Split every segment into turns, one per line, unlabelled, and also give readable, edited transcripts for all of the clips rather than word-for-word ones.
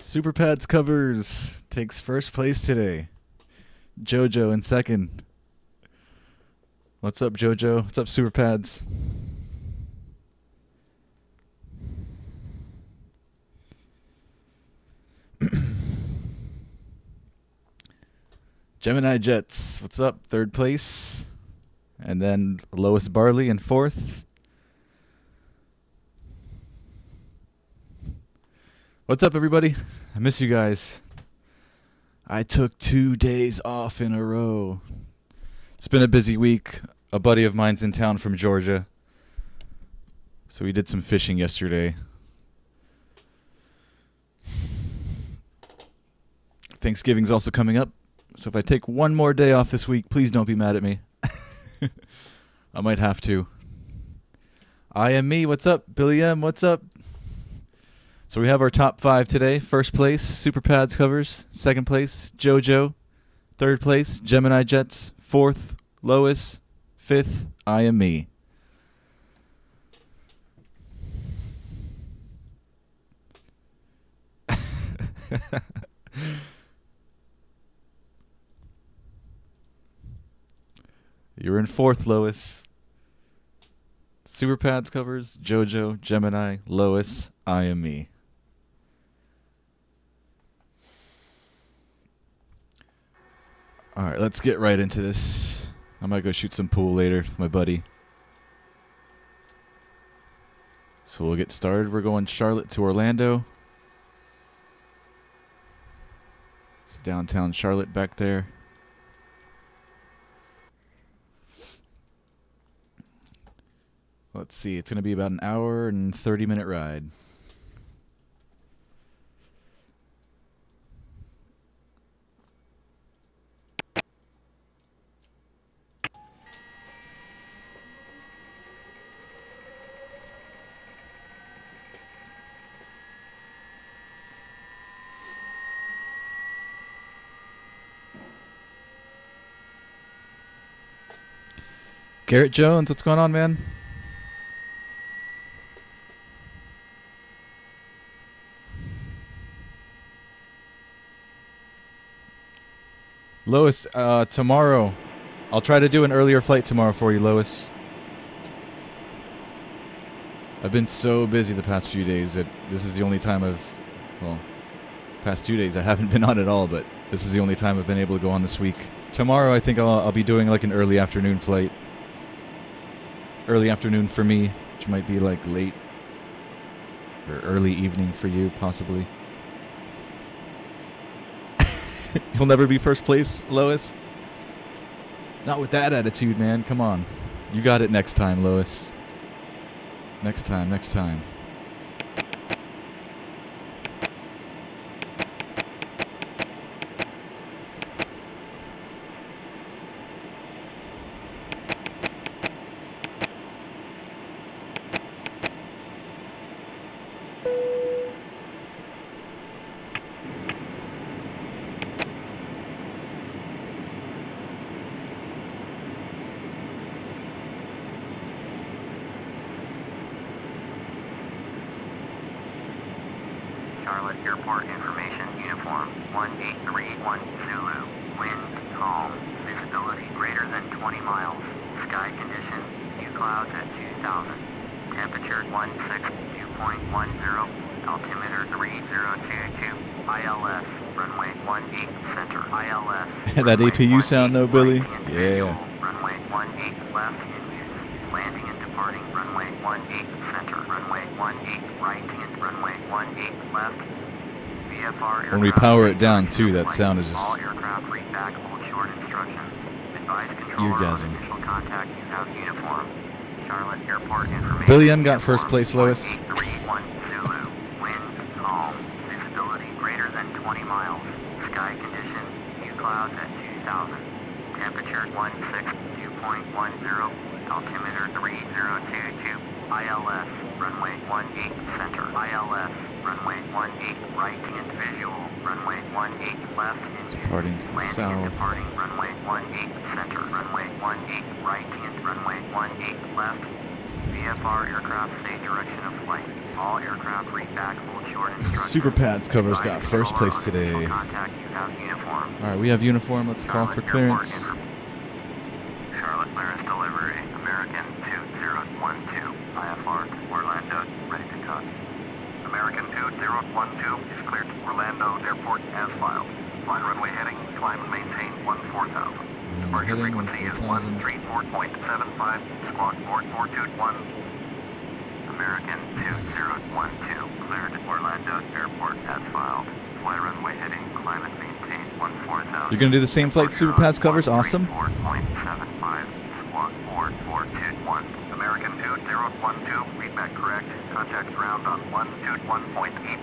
Super Pads Covers takes first place today. JoJo in second. What's up, JoJo? What's up, Super Pads? Gemini Jets, what's up? Third place. And then Lois Barley in fourth. What's up, everybody? I miss you guys. I took 2 days off in a row. It's been a busy week. A buddy of mine's in town from Georgia, so we did some fishing yesterday. Thanksgiving's also coming up, so if I take one more day off this week, please don't be mad at me. I might have to. I am me. What's up? Billy M. What's up? So we have our top 5 today. First place, Super Pads Covers. Second place, JoJo. Third place, Gemini Jets. Fourth, Lois. Fifth, I am me. You're in fourth, Lois. Super Pads Covers, JoJo, Gemini, Lois, I am me. All right, let's get right into this. I might go shoot some pool later with my buddy. So we'll get started. We're going Charlotte to Orlando. It's downtown Charlotte back there. Let's see, it's going to be about an hour and 30-minute ride. Garrett Jones, what's going on, man? Lois, tomorrow. I'll try to do an earlier flight tomorrow for you, Lois. I've been so busy the past few days that this is the only time past 2 days I haven't been on at all, but this is the only time I've been able to go on this week. Tomorrow I think I'll be doing like an early afternoon flight. Early afternoon for me, which might be like late or early evening for you, possibly. You'll never be first place, Lois? Not with that attitude, man. Come on. You got it next time, Lois. Next time, next time.
Charlotte Airport Information Uniform 1831 Zulu. Wind calm. Visibility greater than 20 miles. Sky condition few clouds at 2000. Temperature 162.10. Altimeter 3022. ILS. Runway 18 center. ILS.
That APU sound though, Billy? Yeah.
Runway 18 left in use. Landing and departing runway 18 center. Runway 18 right and runway 18 left. VFR
when we power it down too, that sound is
all
just
aircraft read back hold short instructions. Advise controller on
eargasm.
initial contact you have uniform. Charlotte Airport Information.
Billy M got first place, Lois.
1831 Zulu. Wind calm. Visibility greater than 20 miles. Sky condition few clouds at 2000. Temperature 162.10. Altimeter 3022. ILS. Runway 18 center. ILS. Runway 18 right and visual. Runway 18 left and
departing to the
landing
south.
and departing. Runway 18 center. Runway 18 right and runway 18 left. VFR aircraft state direction of flight. All aircraft read back hold short instructions.
Super Pads covers got first place today.
Contact, you have uniform.
Alright, we have uniform. Let's call for clearance.
Charlotte clearance delivery. American 2012. IFR Orlando. Ready to cut. American 2012 is cleared to Orlando Airport as filed. Fine runway heading. Climb and maintain 14,000. Departure frequency is 134.75. Squawk board 421. American 2012 cleared to Orlando Airport as filed. Fly runway heading. Climb and maintain 14,000.
You're gonna do the same flight Super Pads covers? Awesome.
4.75. Squawk board 421. American 2012. Read back correct. Contact ground on 121.8.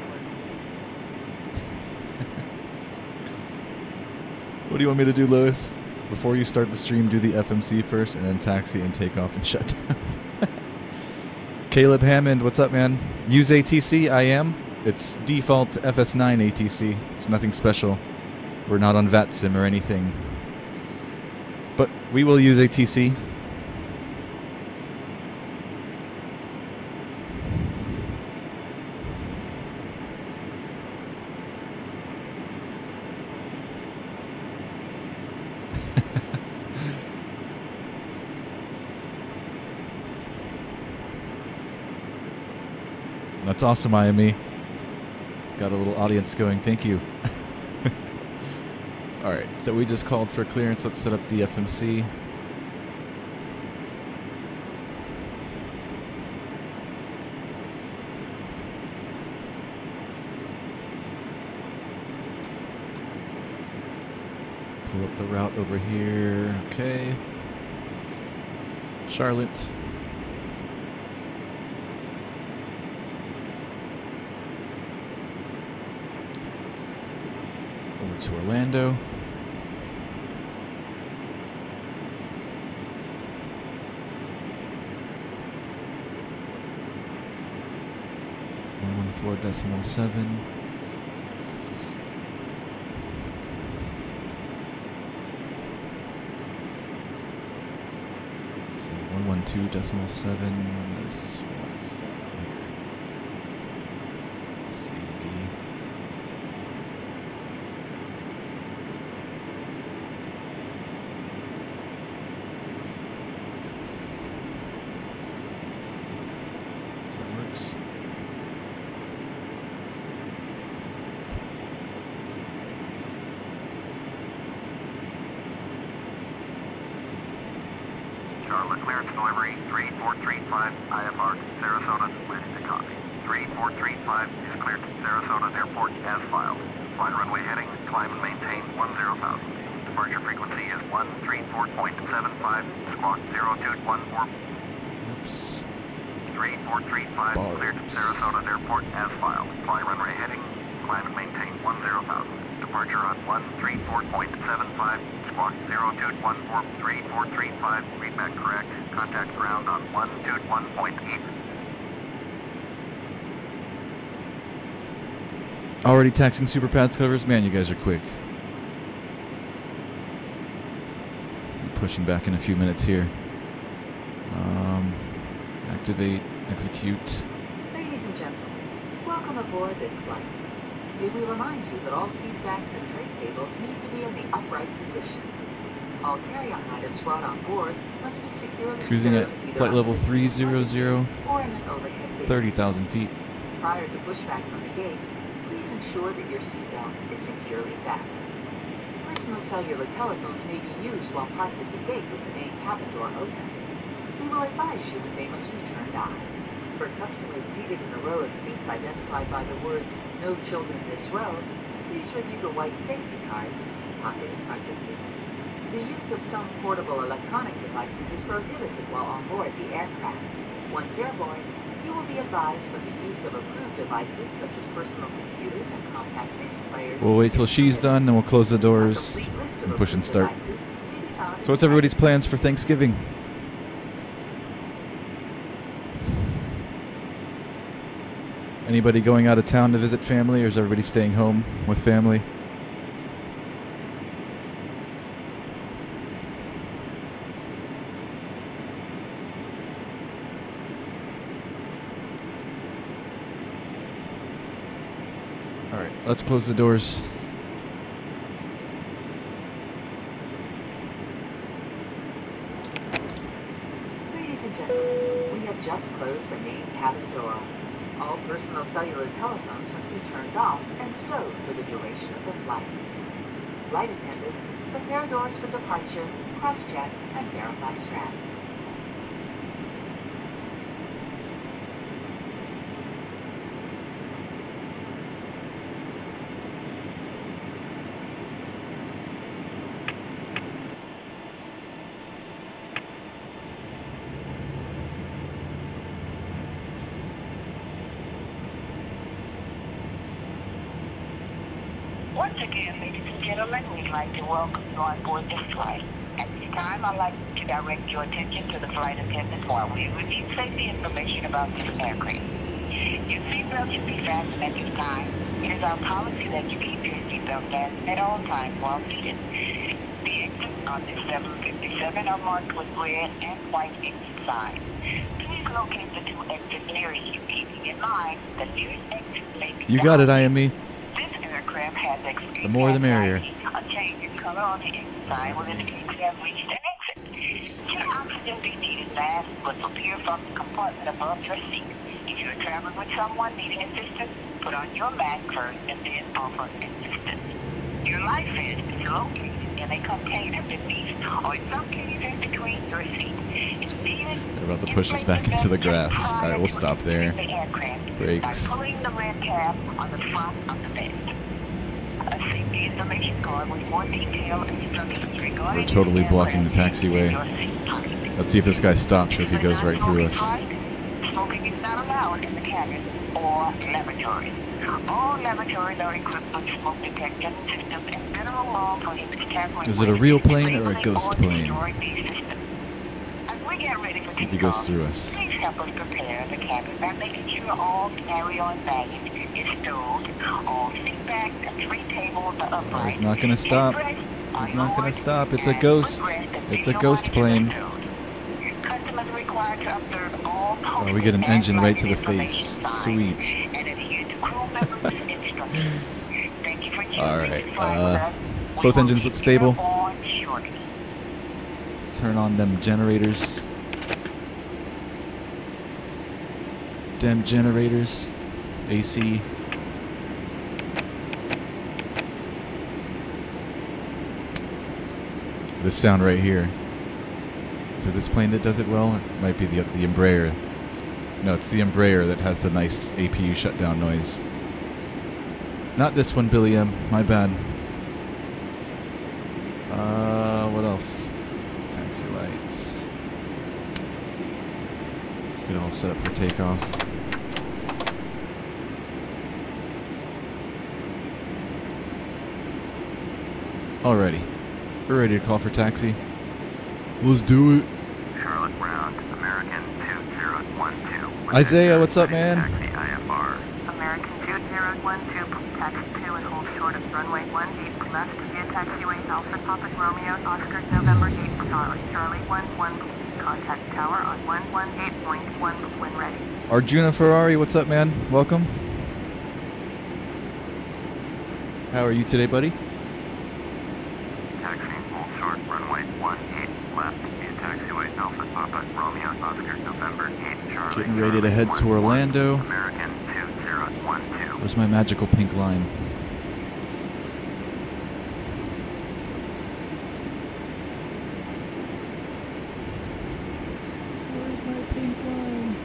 What do you want me to do, Lewis? Before you start the stream, do the FMC first, and then taxi and take off and shut down. Caleb Hammond, what's up, man? Use ATC, I am. It's default FS9 ATC. It's nothing special. We're not on VATSIM or anything. But we will use ATC. That's awesome, IME. Got a little audience going. Thank you. Alright, so we just called for clearance. Let's set up the FMC. Pull up the route over here. Okay. Charlotte. Over to Orlando. .7. Let's see, 112.7. This one is going on here. CV. So that works.
Charlotte clearance delivery 3435 IFR Sarasota, ready to copy. 3435 is cleared to Sarasota Airport as filed. Fine runway heading, climb and maintain 10,000. Departure frequency is 134.75, squawk 0214.
Oops.
3435 cleared to Sarasota Airport as filed. Fly runway heading, climb and maintain 10,000. Departure on 134.75, squawk 0214. 3435, read back correct. Contact ground on 121.8.
Already taxing Super Pads covers? Man, you guys are quick. I'm pushing back in a few minutes here. Activate, execute.
Ladies and gentlemen, welcome aboard this flight. May we remind you that all seat backs and tray tables need to be in the upright position. All carry-on items brought on board must be securely
Cruising at
stored either
flight
on
level
the seat
300,
or in an overhead bin.
30,000 feet.
Prior to pushback from the gate, please ensure that your seatbelt is securely fastened. Personal cellular telephones may be used while parked at the gate with the main cabin door open. We will advise you when they must be turned on. For customers seated in a row of seats identified by the words, "No children this row," please review the white safety card in the seat pocket in front of you. The use of some portable electronic devices is prohibited while on board the aircraft. Once airborne, you will be advised when the use of approved devices such as personal computers and compact disc players.
We'll wait till she's done, then we'll close the doors and push and start. So what's everybody's plans for Thanksgiving? Anybody going out of town to visit family, or is everybody staying home with family? Alright, let's close the doors.
Ladies and gentlemen, we have just closed the main cabin door. All personal cellular telephones must be turned off and stowed for the duration of the flight. Flight attendants, prepare doors for departure, cross-check, and verify straps.
Once again, ladies and gentlemen, we'd like to welcome you on board this flight. At this time, I'd like to direct your attention to the flight attendants while we review safety information about this aircraft. Your seatbelt should be fastened at this time. It is our policy that you keep your seatbelt fastened at all times while seated. The exits on this 757 are marked with red and white exit signs. Please locate the two exits nearest you, keeping in mind the nearest exit may be
You got it, IME.
Aircraft has
The more the merrier.
A change in color on the exit sign when the aircraft reached an exit. Should oxygen be needed, mask will appear from the compartment above your seat. If you are traveling with someone needing assistance, put on your mask first and then offer assistance. Your life vest is located in a container beneath or in some cases between your seat. If needed,
They're about to push us back into the grass. Alright, we'll stop there.
By
Brakes.
pulling the red tab on the front of the vest. A safety information card with more detailed instructions regarding
We're totally blocking the taxiway. Let's see if this guy stops or if he goes right through us.
Smoking is not allowed in the cabin or lavatories. All lavatories are equipped with smoke detection systems and federal law prohibits tampering.
Is it a real plane or a ghost plane?
As we get ready for
See if he goes through us.
Please help us prepare the cabin by making sure all carry-on baggage is stowed, all seat backs and tray tables are upright.
He's not going to stop. He's not going to stop. It's a ghost. It's a ghost plane.
Customers are required to observe all
Oh, we get an engine right to the face. Sweet.
and adhere to crew members' instructions. Thank you for choosing
Alright,
to fly with us. We
both
will
engines
be
look stable.
on shortly.
Let's turn on them generators. Dem generators. AC. This sound right here. Is it this plane that does it well? It might be the Embraer. No, it's the Embraer that has the nice APU shutdown noise. Not this one, Billy M. My bad. What else? Taxi lights. Let's get all set up for takeoff. Alrighty. We're ready to call for taxi. Let's do it.
Charlotte Ground, American 2012.
Isaiah, what's up, man?
Taxi IFR.
American 2012, taxi 2 and hold short of runway 18 left via taxiway Alpha Papa Romeo Oscar November 8 Charlie 11, contact tower on 118.1 when ready.
Arjuna Ferrari, what's up, man? Welcome. How are you today, buddy?
Taxi, hold short, runway 18 left via taxiway Alpha Papa Romeo Oscar November 8 Charlie.
Getting ready to head to Orlando.
American 2012.
Where's my magical pink line? Where's my pink line?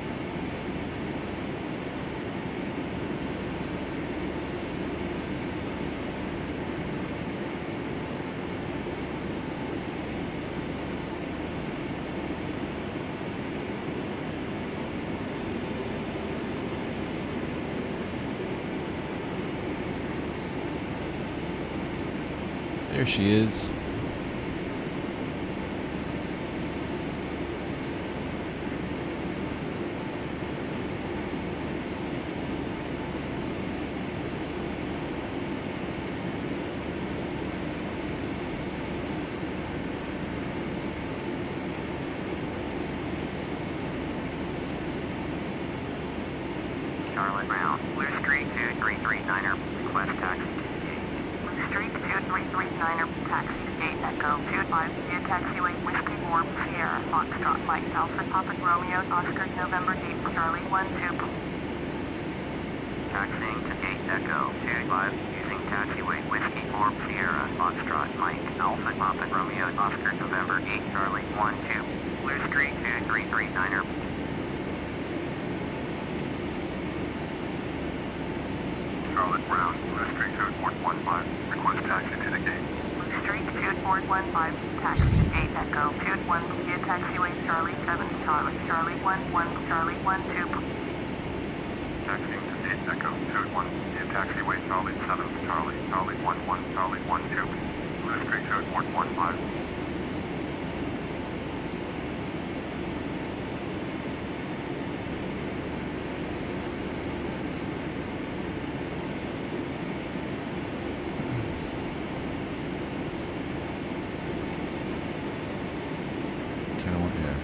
There she is.
Charlotte Brown, Blue Street 2339er, request taxi to the gate. Blue Street 2339er, taxi to gate Echo 25, via taxiway Whiskey 4, Sierra, Foxtrot, Mike Alpha, Papa Romeo, Oscar, November 8, Charlie 12. Taxiing to gate Echo 25, using taxiway Whiskey 4, Sierra, Foxtrot, Mike Alpha, Papa Romeo, Oscar, November 8, Charlie 12. Blue Street 2339er. Charlotte Brown, Blue Street 2415, request taxi to the gate. Blue Street 2415, taxi to gate Echo 21, via taxiway Charlie 7, Charlie 11, Charlie 12. Taxiing to gate Echo 21, via taxiway Charlie 7, Charlie 11, Charlie 12. Blue Street 2415.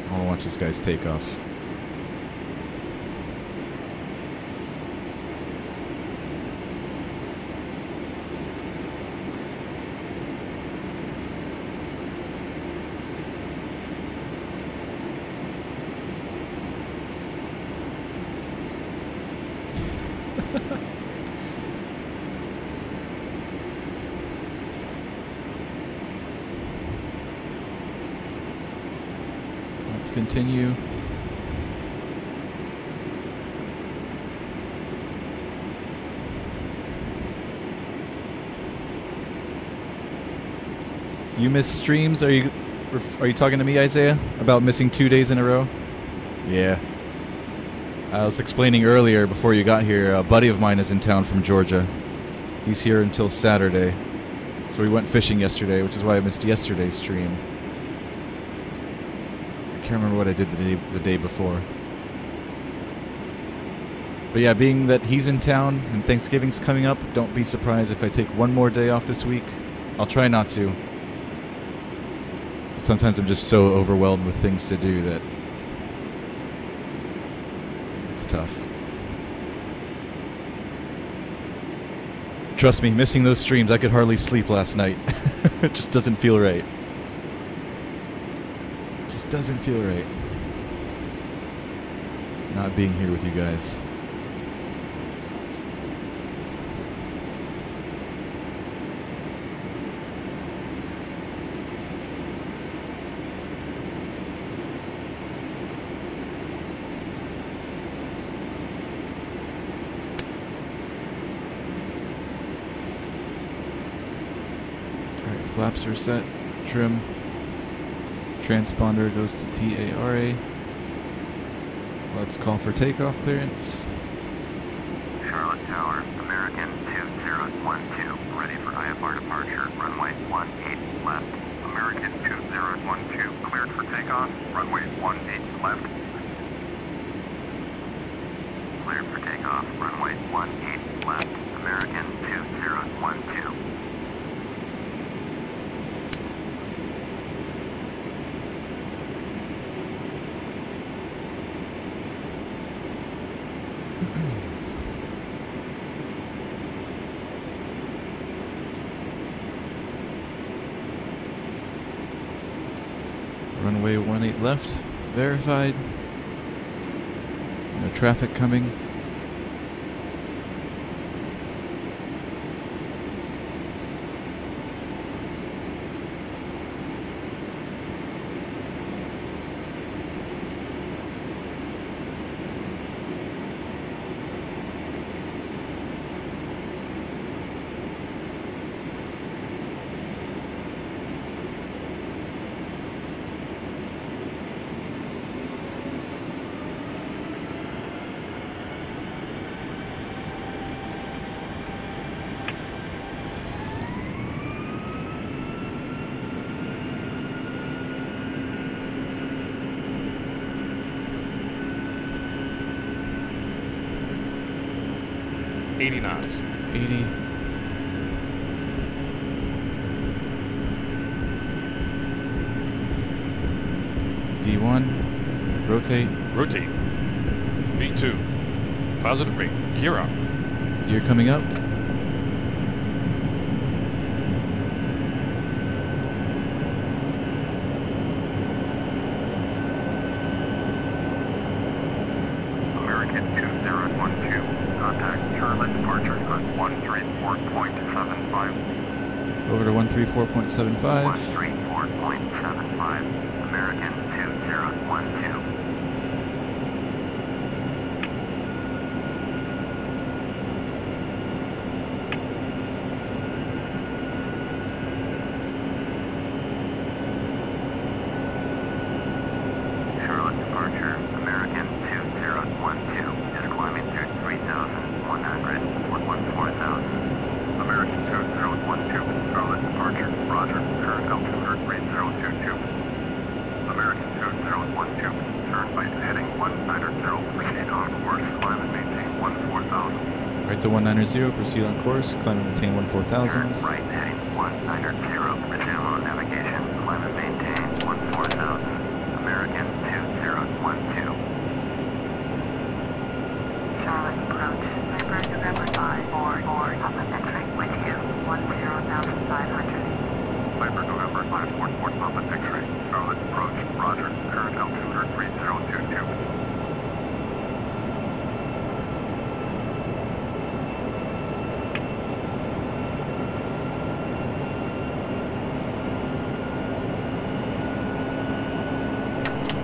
I want to watch this guy's takeoff. Let's continue. You miss streams? Are you talking to me, Isaiah, about missing 2 days in a row? Yeah. I was explaining earlier before you got here, a buddy of mine is in town from Georgia. He's here until Saturday. So we went fishing yesterday, which is why I missed yesterday's stream. I can't remember what I did the day before. But yeah, being that he's in town and Thanksgiving's coming up, don't be surprised if I take one more day off this week. I'll try not to. But sometimes I'm just so overwhelmed with things to do that it's tough. Trust me, missing those streams, I could hardly sleep last night. It just doesn't feel right. Just doesn't feel right. Not being here with you guys. Alright, flaps are set. Trim. Transponder goes to TARA. Let's call for takeoff clearance.
Charlotte Tower, American 2012, ready for IFR departure, runway 18 left. American 2012, cleared for takeoff, runway 18 left. Cleared for takeoff, runway 18 left. American 2012.
Runway 18 left, verified. No traffic coming.
knots.
80. V1. Rotate.
Rotate. V2. Positive rate. Gear up.
Gear coming up.
American 2012, contact Charlotte departure on 134.75.
Over to 134.75.
134.75, American 2012. Charlotte departure, American 2012, is climbing through 3,100 for 14,000. American 2012, Charlotte departure, roger, current altitude 3022. American 2012, turn right heading 190, proceed on course, climb and maintain 14,000.
Right to 190, proceed on course, climb and maintain 14,000.
Turn right heading 190, resume on navigation, climb and maintain 14,000. American 2012. Charlotte approach, Viper November 544, Papa X-ray with you, 10,500. Viper November 544, Papa X-ray, Charlotte approach, roger, current altitude 3022.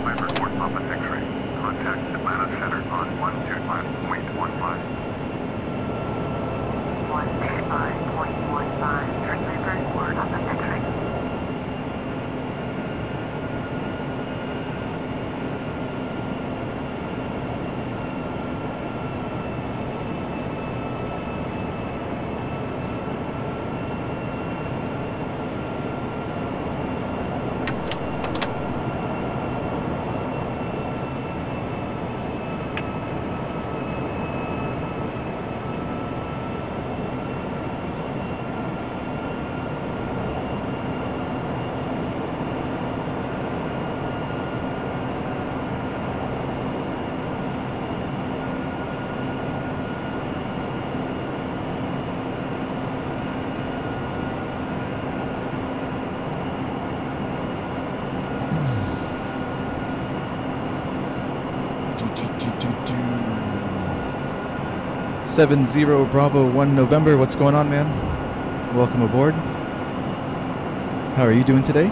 Viper 4 Papa X-ray, contact Atlanta Center on 125.15. 125.15, Viper 4 Papa X-ray.
Seven 0 Bravo 1 November. What's going on, man? Welcome aboard. How are you doing today?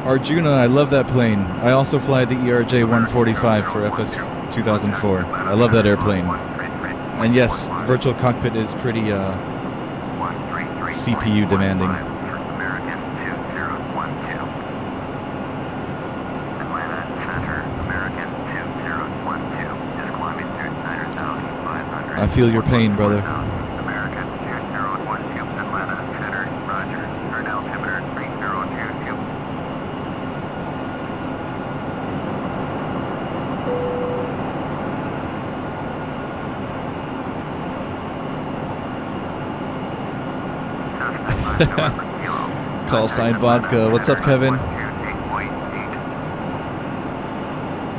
Arjuna, I love that plane. I also fly the ERJ-145 for FS 2004. I love that airplane. And yes, the virtual cockpit is pretty CPU demanding.
American 2012. Atlanta Center, American 2012, is climbing through 9,500.
I feel your pain, brother.
American 2012, Atlanta Center, roger, turn altimeter 3022.
Call sign vodka. What's up, Kevin?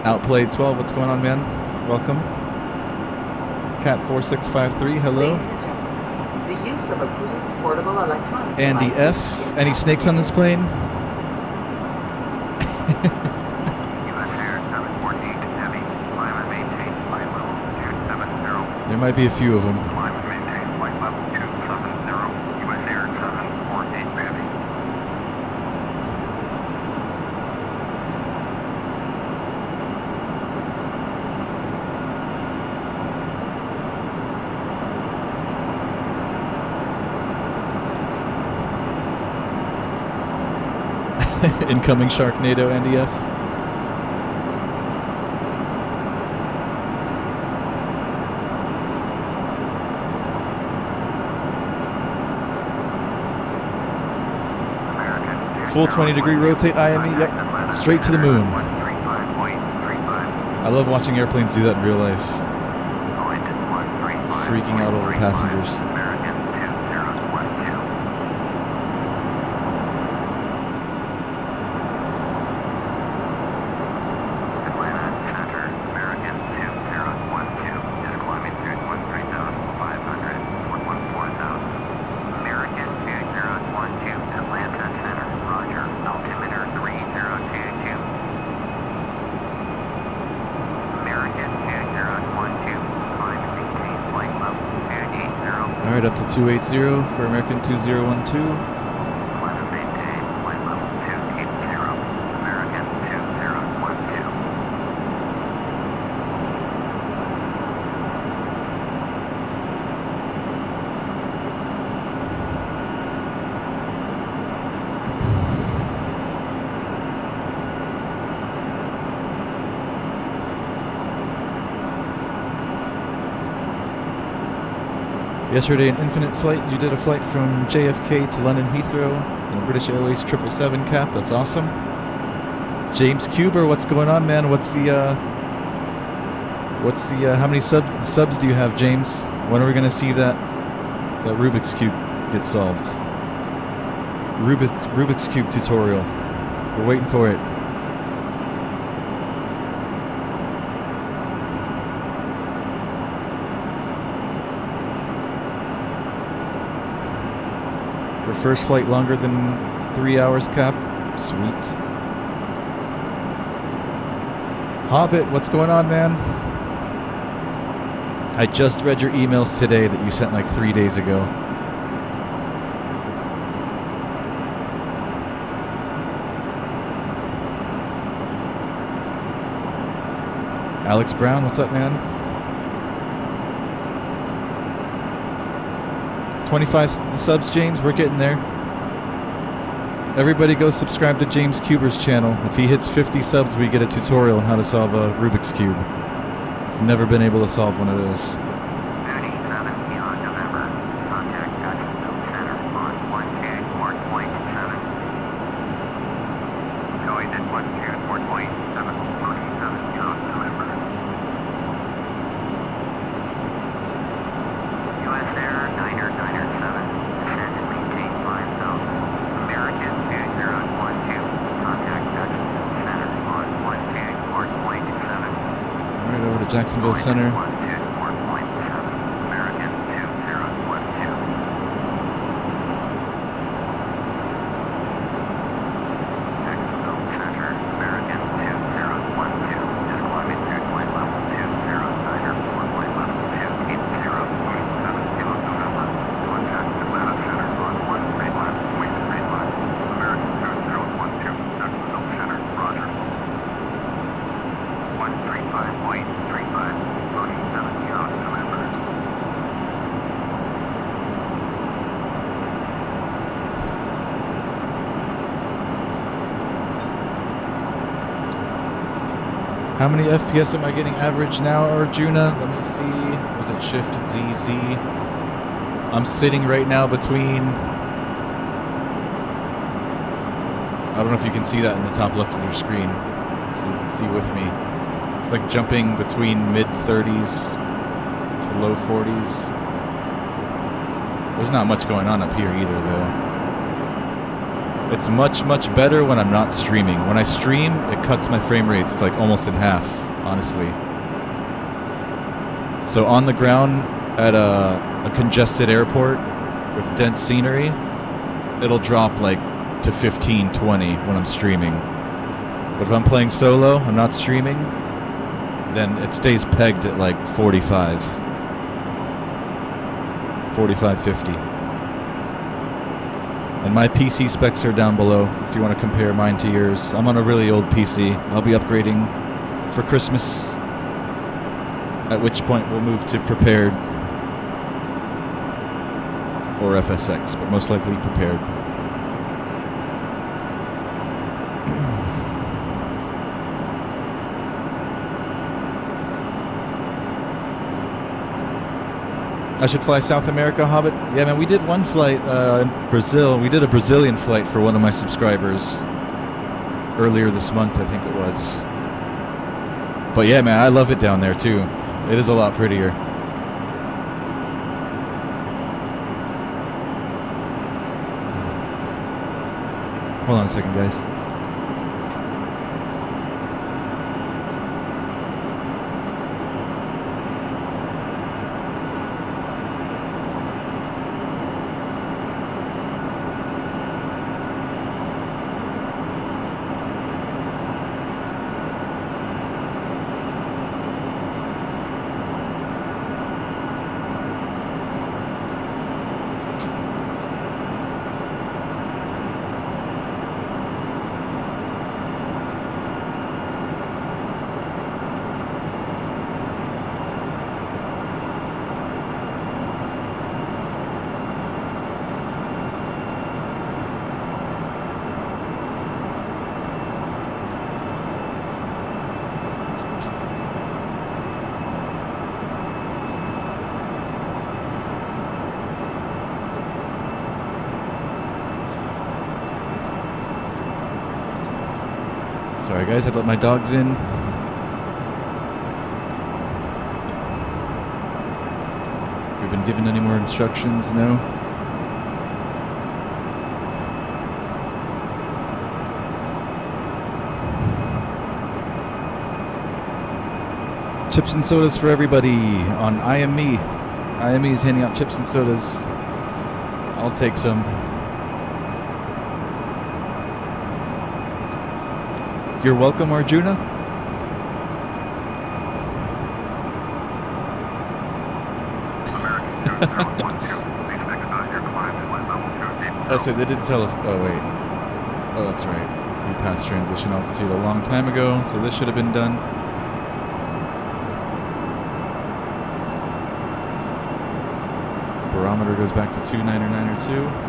Outplayed 12. What's going on, man? Welcome. Cat 4653. Hello.
Ladies and gentlemen, the use of approved portable electronic
Andy
devices
F.
is
Any
not
snakes on this plane?
US Air 748 Heavy, climb and maintain flight level 270.
There might be a few of them.
Climb and maintain flight level 270. US Air 748 Heavy.
Incoming Sharknado, Andy F. Full 20-degree rotate IME, yep, straight to the moon. I love watching airplanes do that in real life. Freaking out all the passengers. Alright, up to 280 for American 2012.
Climate maintain, flight level 280, American 2012.
Yesterday, an Infinite flight. You did a flight from JFK to London Heathrow in a British Airways 777 cap. That's awesome. James Cuber, what's going on, man? What's the how many subs do you have, James? When are we gonna see that Rubik's Cube get solved? Rubik's Cube tutorial. We're waiting for it. For first flight longer than 3 hours cap. Sweet. Hobbit, what's going on, man? I just read your emails today that you sent like 3 days ago. Alex Brown, what's up, man? 25 subs, James. We're getting there. Everybody go subscribe to James Cuber's channel. If he hits 50 subs, we get a tutorial on how to solve a Rubik's Cube. I've never been able to solve one of those.
37 beyond November. Contact Taxi2Gate Center on 1K 4.7. Going at 1K 4.7. 47 beyond November. US Air 9er 9er 7. Descend and maintain 5,000. American 2012. Contact Taxi2Gate Center on 1K 4.7.
Alright, over to Jacksonville Center.
American 2012. Jacksonville Center, American 2012. Is climbing to flight level 209 or 4.12 beyond November. Contact Atlanta Center on 1 grade line, point grade line. American 2012, Jacksonville Center, roger. 135.35, 47 beyond November.
How many FPS am I getting average now, Arjuna? Let me see. Was it Shift ZZ? I'm sitting right now between... I don't know if you can see that in the top left of your screen. If you can see with me. It's like jumping between mid-30s to low 40s. There's not much going on up here either, though. It's much, much better when I'm not streaming. When I stream, it cuts my frame rates like almost in half, honestly. So on the ground at a congested airport with dense scenery, it'll drop like to 15, 20 when I'm streaming. But if I'm playing solo, I'm not streaming, then it stays pegged at like 45, 50. And my PC specs are down below if you want to compare mine to yours. I'm on a really old PC. I'll be upgrading for Christmas, at which point we'll move to Prepared or FSX, but most likely Prepared. I should fly South America, Hobbit. Yeah, man, we did one flight in Brazil. We did a Brazilian flight for one of my subscribers earlier this month, I think it was. But yeah, man, I love it down there too. It is a lot prettier. Hold on a second, guys. Sorry guys, I'd let my dogs in. We've been given any more instructions? No? Chips and sodas for everybody on IME. IME is handing out chips and sodas. I'll take some. You're welcome, Arjuna. Oh, so they didn't tell us. Oh, wait. Oh, that's right. We passed transition altitude a long time ago, so this should have been done. Barometer goes back to 29902.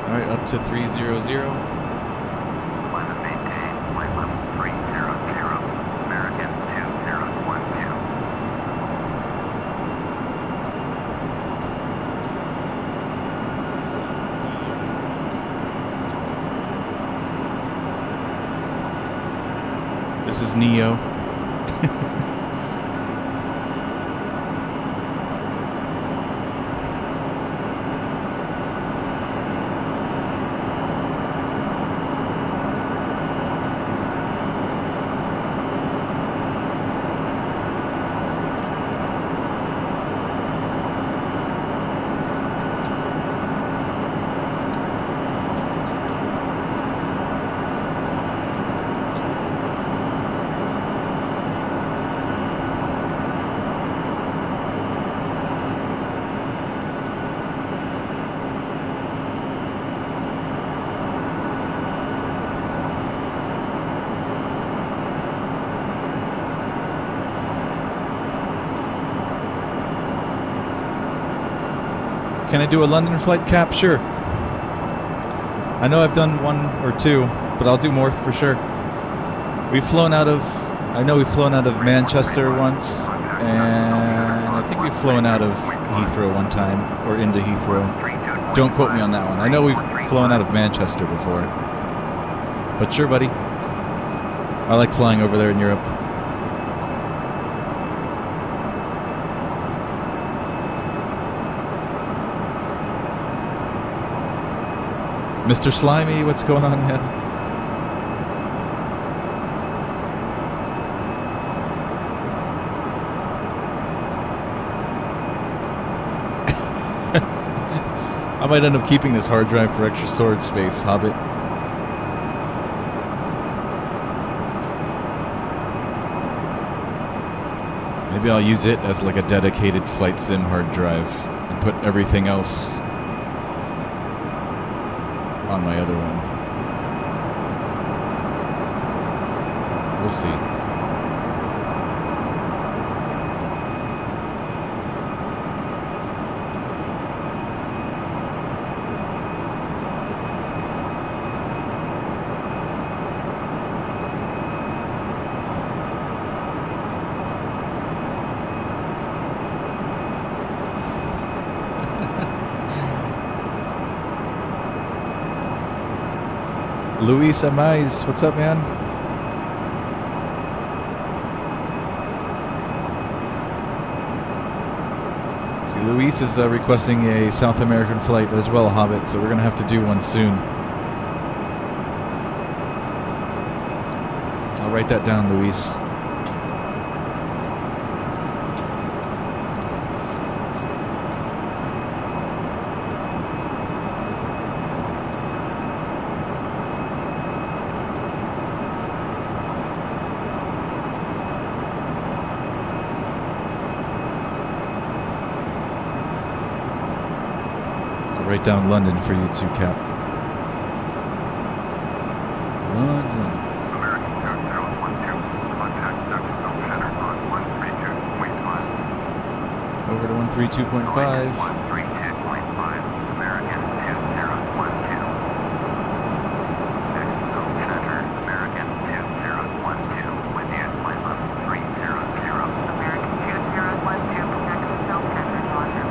Alright, up to 300. This is Neo. Can I do a London flight cap? Sure. I know I've done one or two, but I'll do more for sure. We've flown out of, I know we've flown out of Manchester once, and I think we've flown out of Heathrow one time, or into Heathrow. Don't quote me on that one. I know we've flown out of Manchester before. But sure, buddy. I like flying over there in Europe. Mr. Slimy, what's going on, man? I might end up keeping this hard drive for extra storage space, Hobbit. Maybe I'll use it as like a dedicated flight sim hard drive and put everything else on my other one. We'll see. Luis Amais, what's up, man? See, Luis is requesting a South American flight as well, Hobbit, so we're going to have to do one soon. I'll write that down, Luis. Write down London for you too, Cap. London.
American 2012, contact Jacksonville Center on 132.5.
Over to 132.5.
132.5, American 2012. Jacksonville Center, American 2012, with you, flight level 300. American 2012, Jacksonville Center, Roger.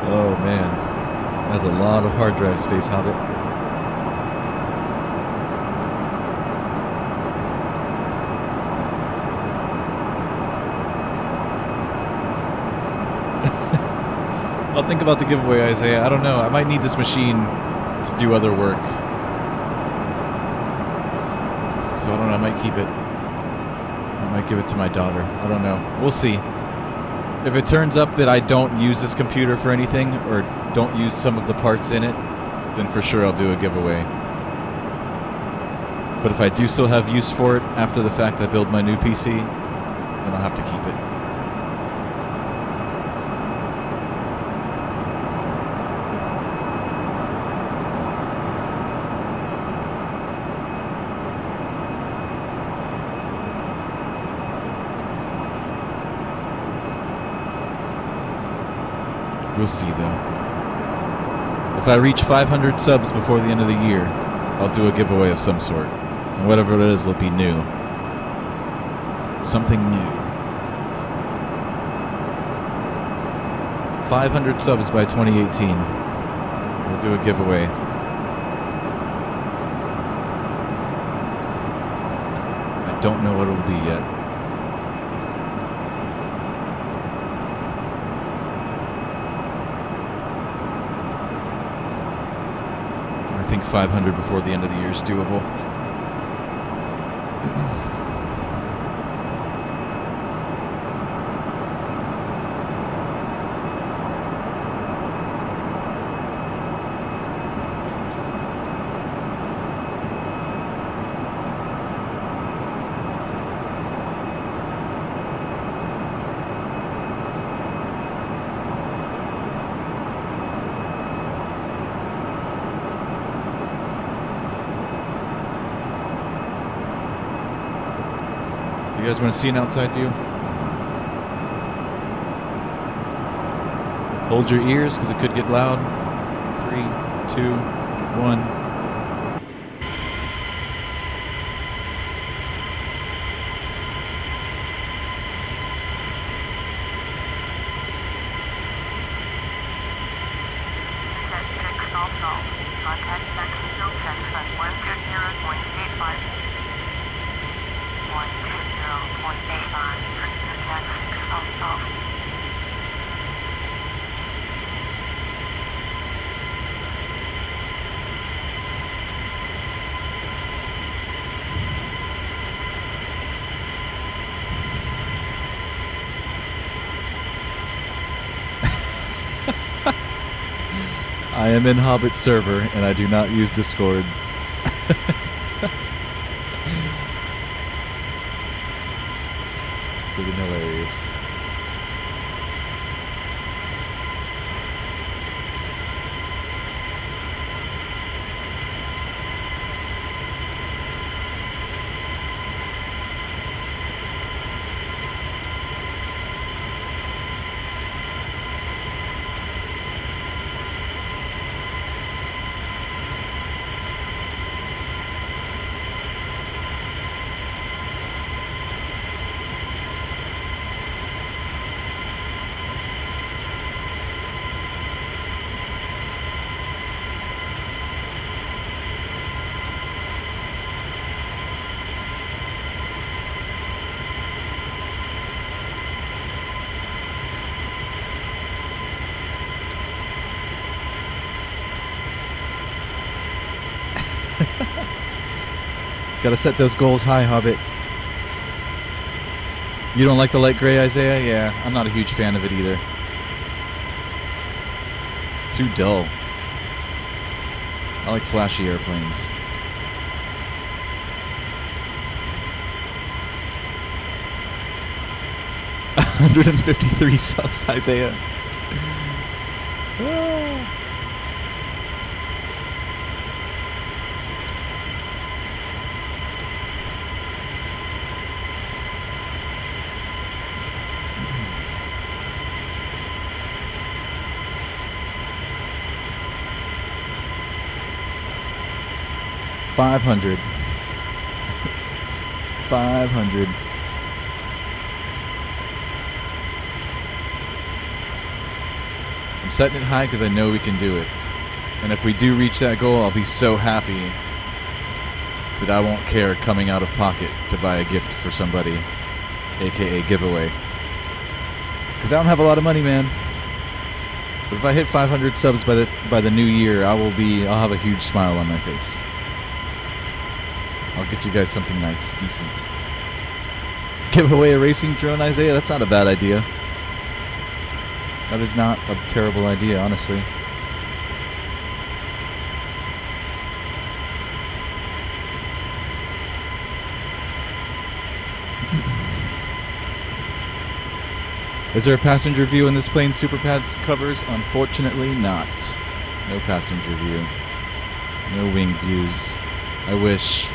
Oh man, that's a lot of hard drive space, Hobbit. I'll think about the giveaway, Isaiah. I don't know. I might need this machine to do other work. So I don't know. I might keep it. I might give it to my daughter. I don't know. We'll see. If it turns up that I don't use this computer for anything or don't use some of the parts in it, then for sure I'll do a giveaway. But if I do still have use for it after the fact I build my new PC, then I'll have to keep it. We'll see, though. If I reach 500 subs before the end of the year, I'll do a giveaway of some sort. And whatever it is, it'll be new. Something new. 500 subs by 2018. We'll do a giveaway. I don't know what it'll be yet. I think 500 before the end of the year is doable. You guys want to see an outside view? Hold your ears because it could get loud. 3, 2, 1.
Contact Taxi2Gate KMCO 120.85. 120.85 for Taxi2Gate.
I am in Hobbit server and I do not use Discord. Freaking hilarious. Gotta set those goals high, Hobbit. You don't like the light gray, Isaiah? Yeah, I'm not a huge fan of it either. It's too dull. I like flashy airplanes. $153 subs, Isaiah. $500. 500. I'm setting it high because I know we can do it. And if we do reach that goal, I'll be so happy that I won't care coming out of pocket to buy a gift for somebody, aka giveaway. Because I don't have a lot of money, man. But if I hit 500 subs by the new year, I'll have a huge smile on my face. I'll get you guys something nice, decent. Give away a racing drone, Isaiah? That's not a bad idea. That is not a terrible idea, honestly. Is there a passenger view in this plane SuperPads covers? Unfortunately not. No passenger view. No wing views. I wish.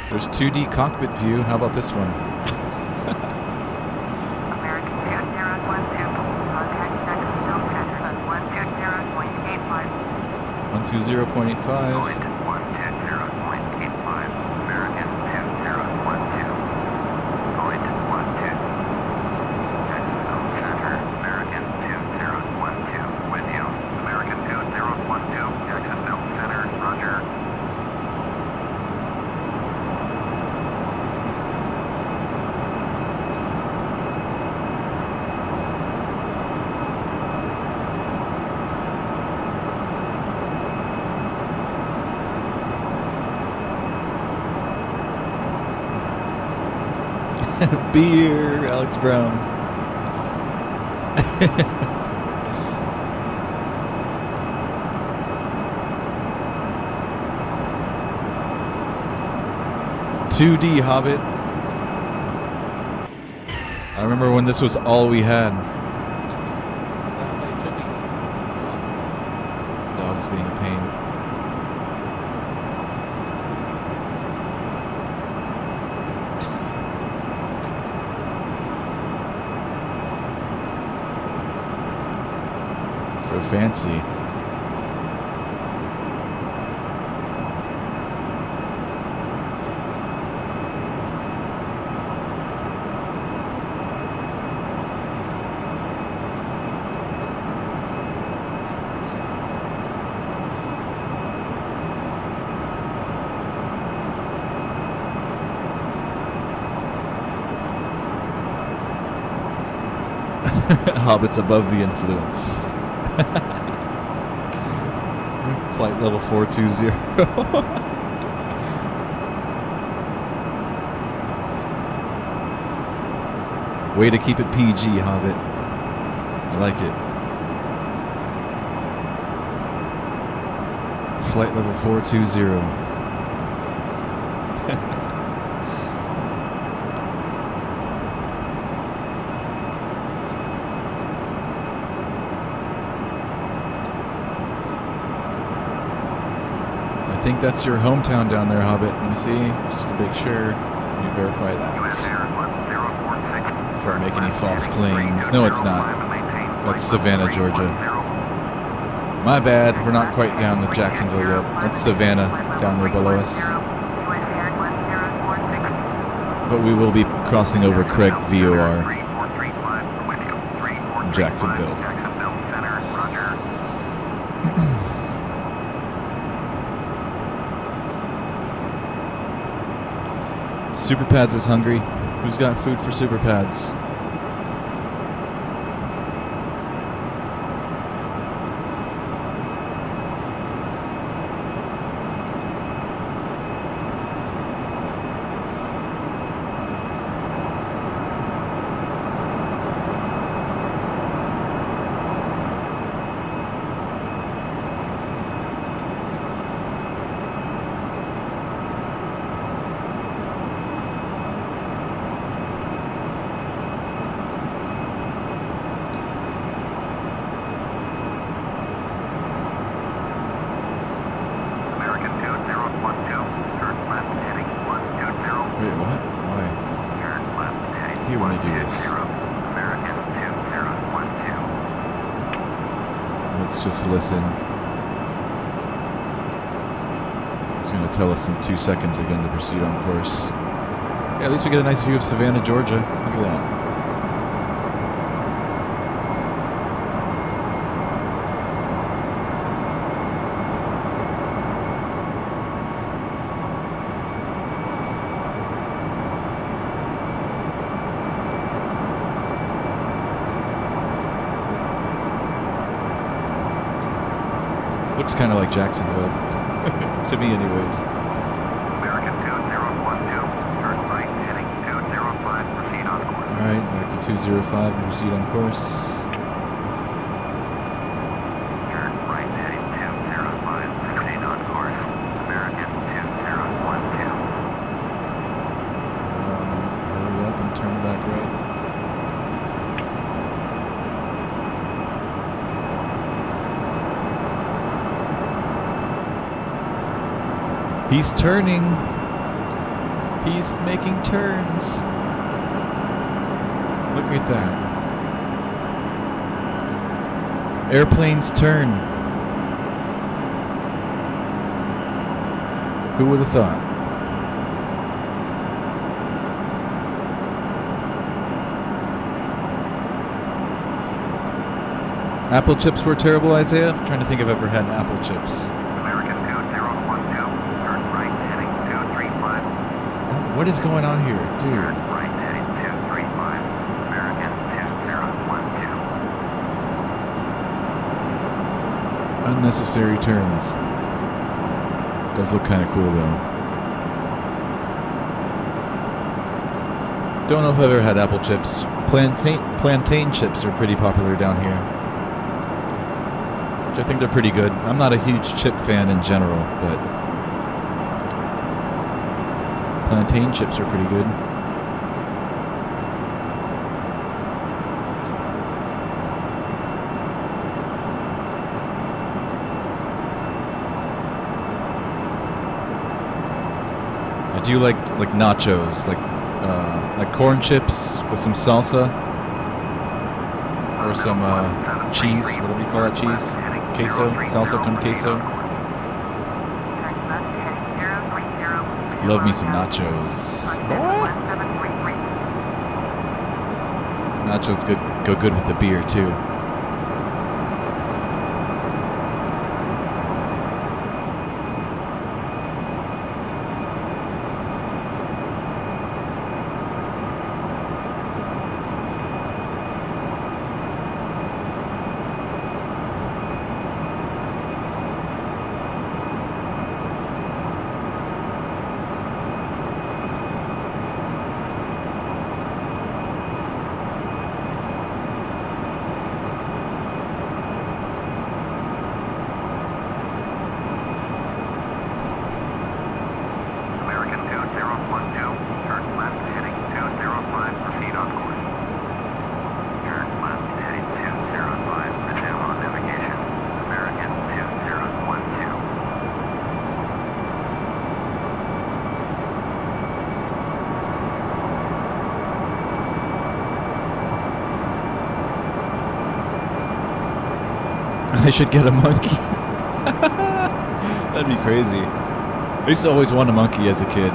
There's 2D cockpit view. How about this one?
American 2012, contact Jacksonville, Texas, 120.85.
120.85.
120.85. American 2012. Going to 12. Jacksonville Center, American 2012. With you. American 2012, Jacksonville Center, roger.
Beer, Alex Brown. $2D Hobbit. I remember when this was all we had. Dogs being a pain. So fancy. Hobbit's above the influence. Flight level 420. Way to keep it PG, Hobbit. I like it. Flight level 420. I think that's your hometown down there, Hobbit. Let me see, just to make sure. Let me verify that. Before I make any false claims. No, it's not. That's Savannah, Georgia. My bad, we're not quite down to Jacksonville yet. That's Savannah down there below us. But we will be crossing over Craig VOR in Jacksonville. SuperPads is hungry. Who's got food for SuperPads? hate when they do this.
American 2012.
Let's just listen. He's going to tell us in 2 seconds again to proceed on course. Yeah, at least we get a nice view of Savannah, Georgia. Look at that. Looks kind of like Jacksonville, to me anyways.
American 2012, turn right, heading 205, proceed on course.
Alright, back to 205 and proceed on course.
Turn right, heading 205, proceed on course. American 2012.
Hurry up and turn back right. He's turning. He's making turns. Look at that. Airplanes turn. Who would have thought? Apple chips were terrible, Isaiah? I'm trying to think if I've ever had apple chips. What is going on here, dude?
Right heading 235, American 2012.
Unnecessary turns. Does look kind of cool though. Don't know if I've ever had apple chips. Plantain chips are pretty popular down here, which I think they're pretty good. I'm not a huge chip fan in general, but plantain chips are pretty good. I do like nachos, like corn chips with some salsa or some cheese. What do we call that cheese? Queso, salsa con queso. Love me some nachos. Nachos go good with the beer too. I should get a monkey. That'd be crazy. I used to always want a monkey as a kid.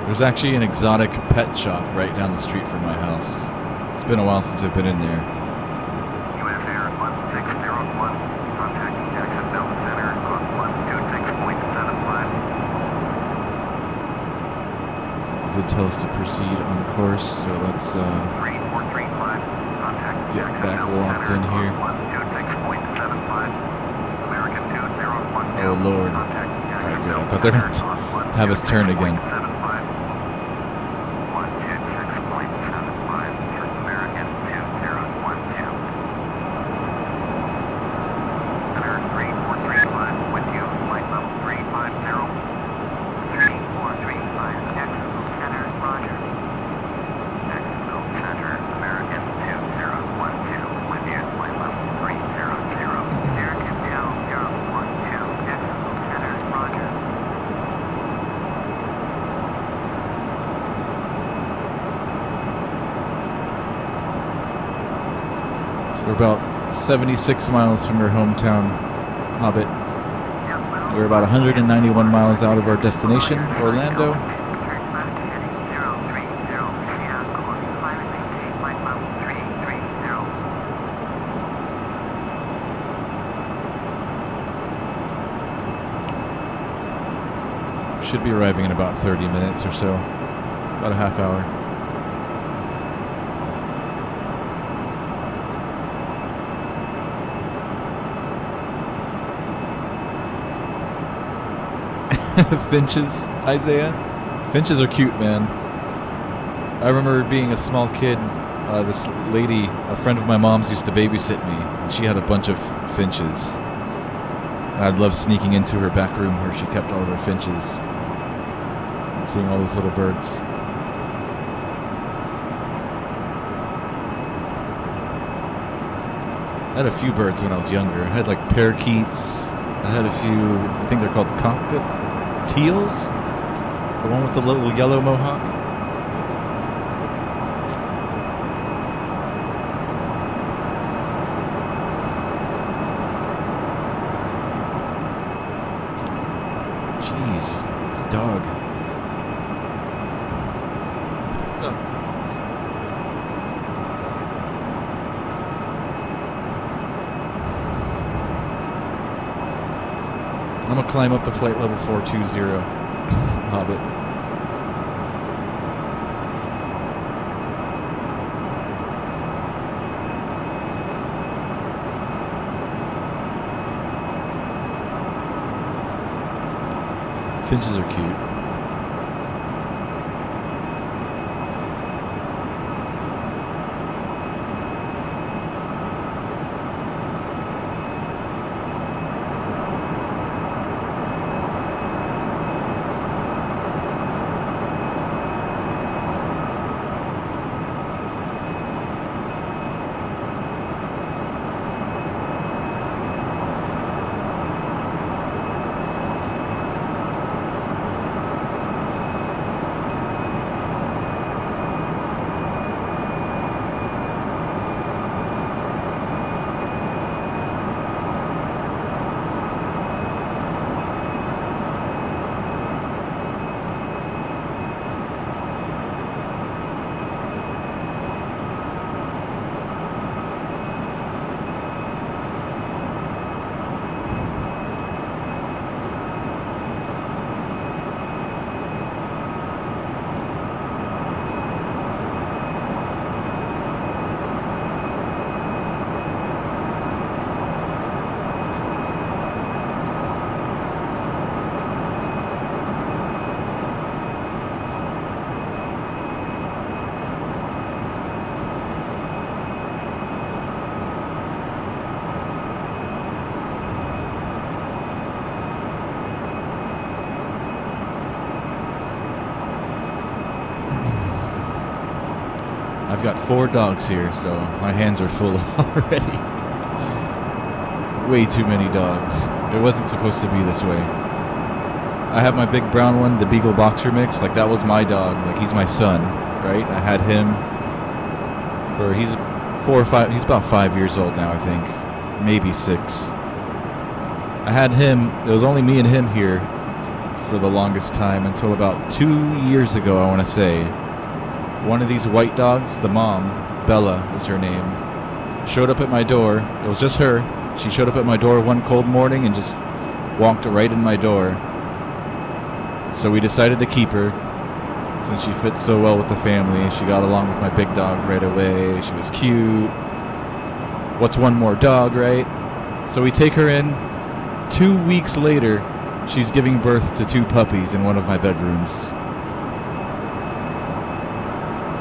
There's actually an exotic pet shop right down the street from my house. It's been a while since I've been in there.
US Air 1601, contacting Jacksonville Center on 126.75.
It did tell us to proceed on course, so let's
3435, contact
get back locked in here.
126.75. American 2012.
Oh Lord. Alright, good. I thought they were going to have us turn again. We're about 76 miles from your hometown, Hobbit. We're about 191 miles out of our destination, Orlando. Should be arriving in about 30 minutes or so. About a half hour. Finches, Isaiah. Finches are cute, man. I remember being a small kid. This lady, a friend of my mom's, used to babysit me. And she had a bunch of finches. And I'd love sneaking into her back room where she kept all of her finches. And seeing all those little birds. I had a few birds when I was younger. I had like parakeets. I had a few, I think they're called cockatiels? The one with the little yellow mohawk? Jeez, this dog. What's up? I'm gonna climb up to flight level 420, Hobbit. Finches are cute. I've got 4 dogs here, so my hands are full already. Way too many dogs. It wasn't supposed to be this way. I have my big brown one, the Beagle Boxer mix. Like, that was my dog. Like, he's my son, right? I had him for, he's 4 or 5, he's about 5 years old now, I think. Maybe 6. I had him, it was only me and him here for the longest time until about 2 years ago, I want to say. One of these white dogs, the mom, Bella is her name, showed up at my door. It was just her. She showed up at my door one cold morning and just walked right in my door. So we decided to keep her since she fits so well with the family. She got along with my big dog right away. She was cute. What's one more dog, right? So we take her in. 2 weeks later, she's giving birth to 2 puppies in one of my bedrooms.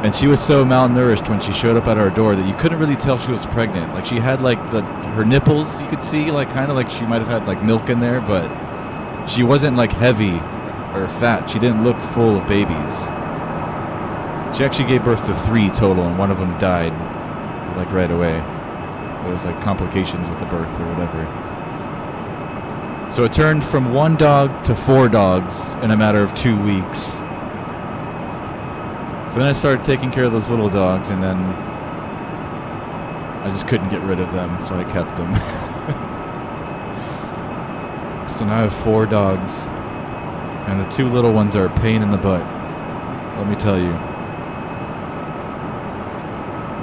And she was so malnourished when she showed up at our door that you couldn't really tell she was pregnant. Like, she had like her nipples, you could see, like kind of like she might have had like milk in there, but she wasn't like heavy or fat. She didn't look full of babies. She actually gave birth to 3 total, and one of them died like right away. There was like complications with the birth or whatever. So it turned from 1 dog to 4 dogs in a matter of 2 weeks. So then I started taking care of those little dogs, and then I just couldn't get rid of them, so I kept them. So now I have 4 dogs, and the 2 little ones are a pain in the butt, let me tell you.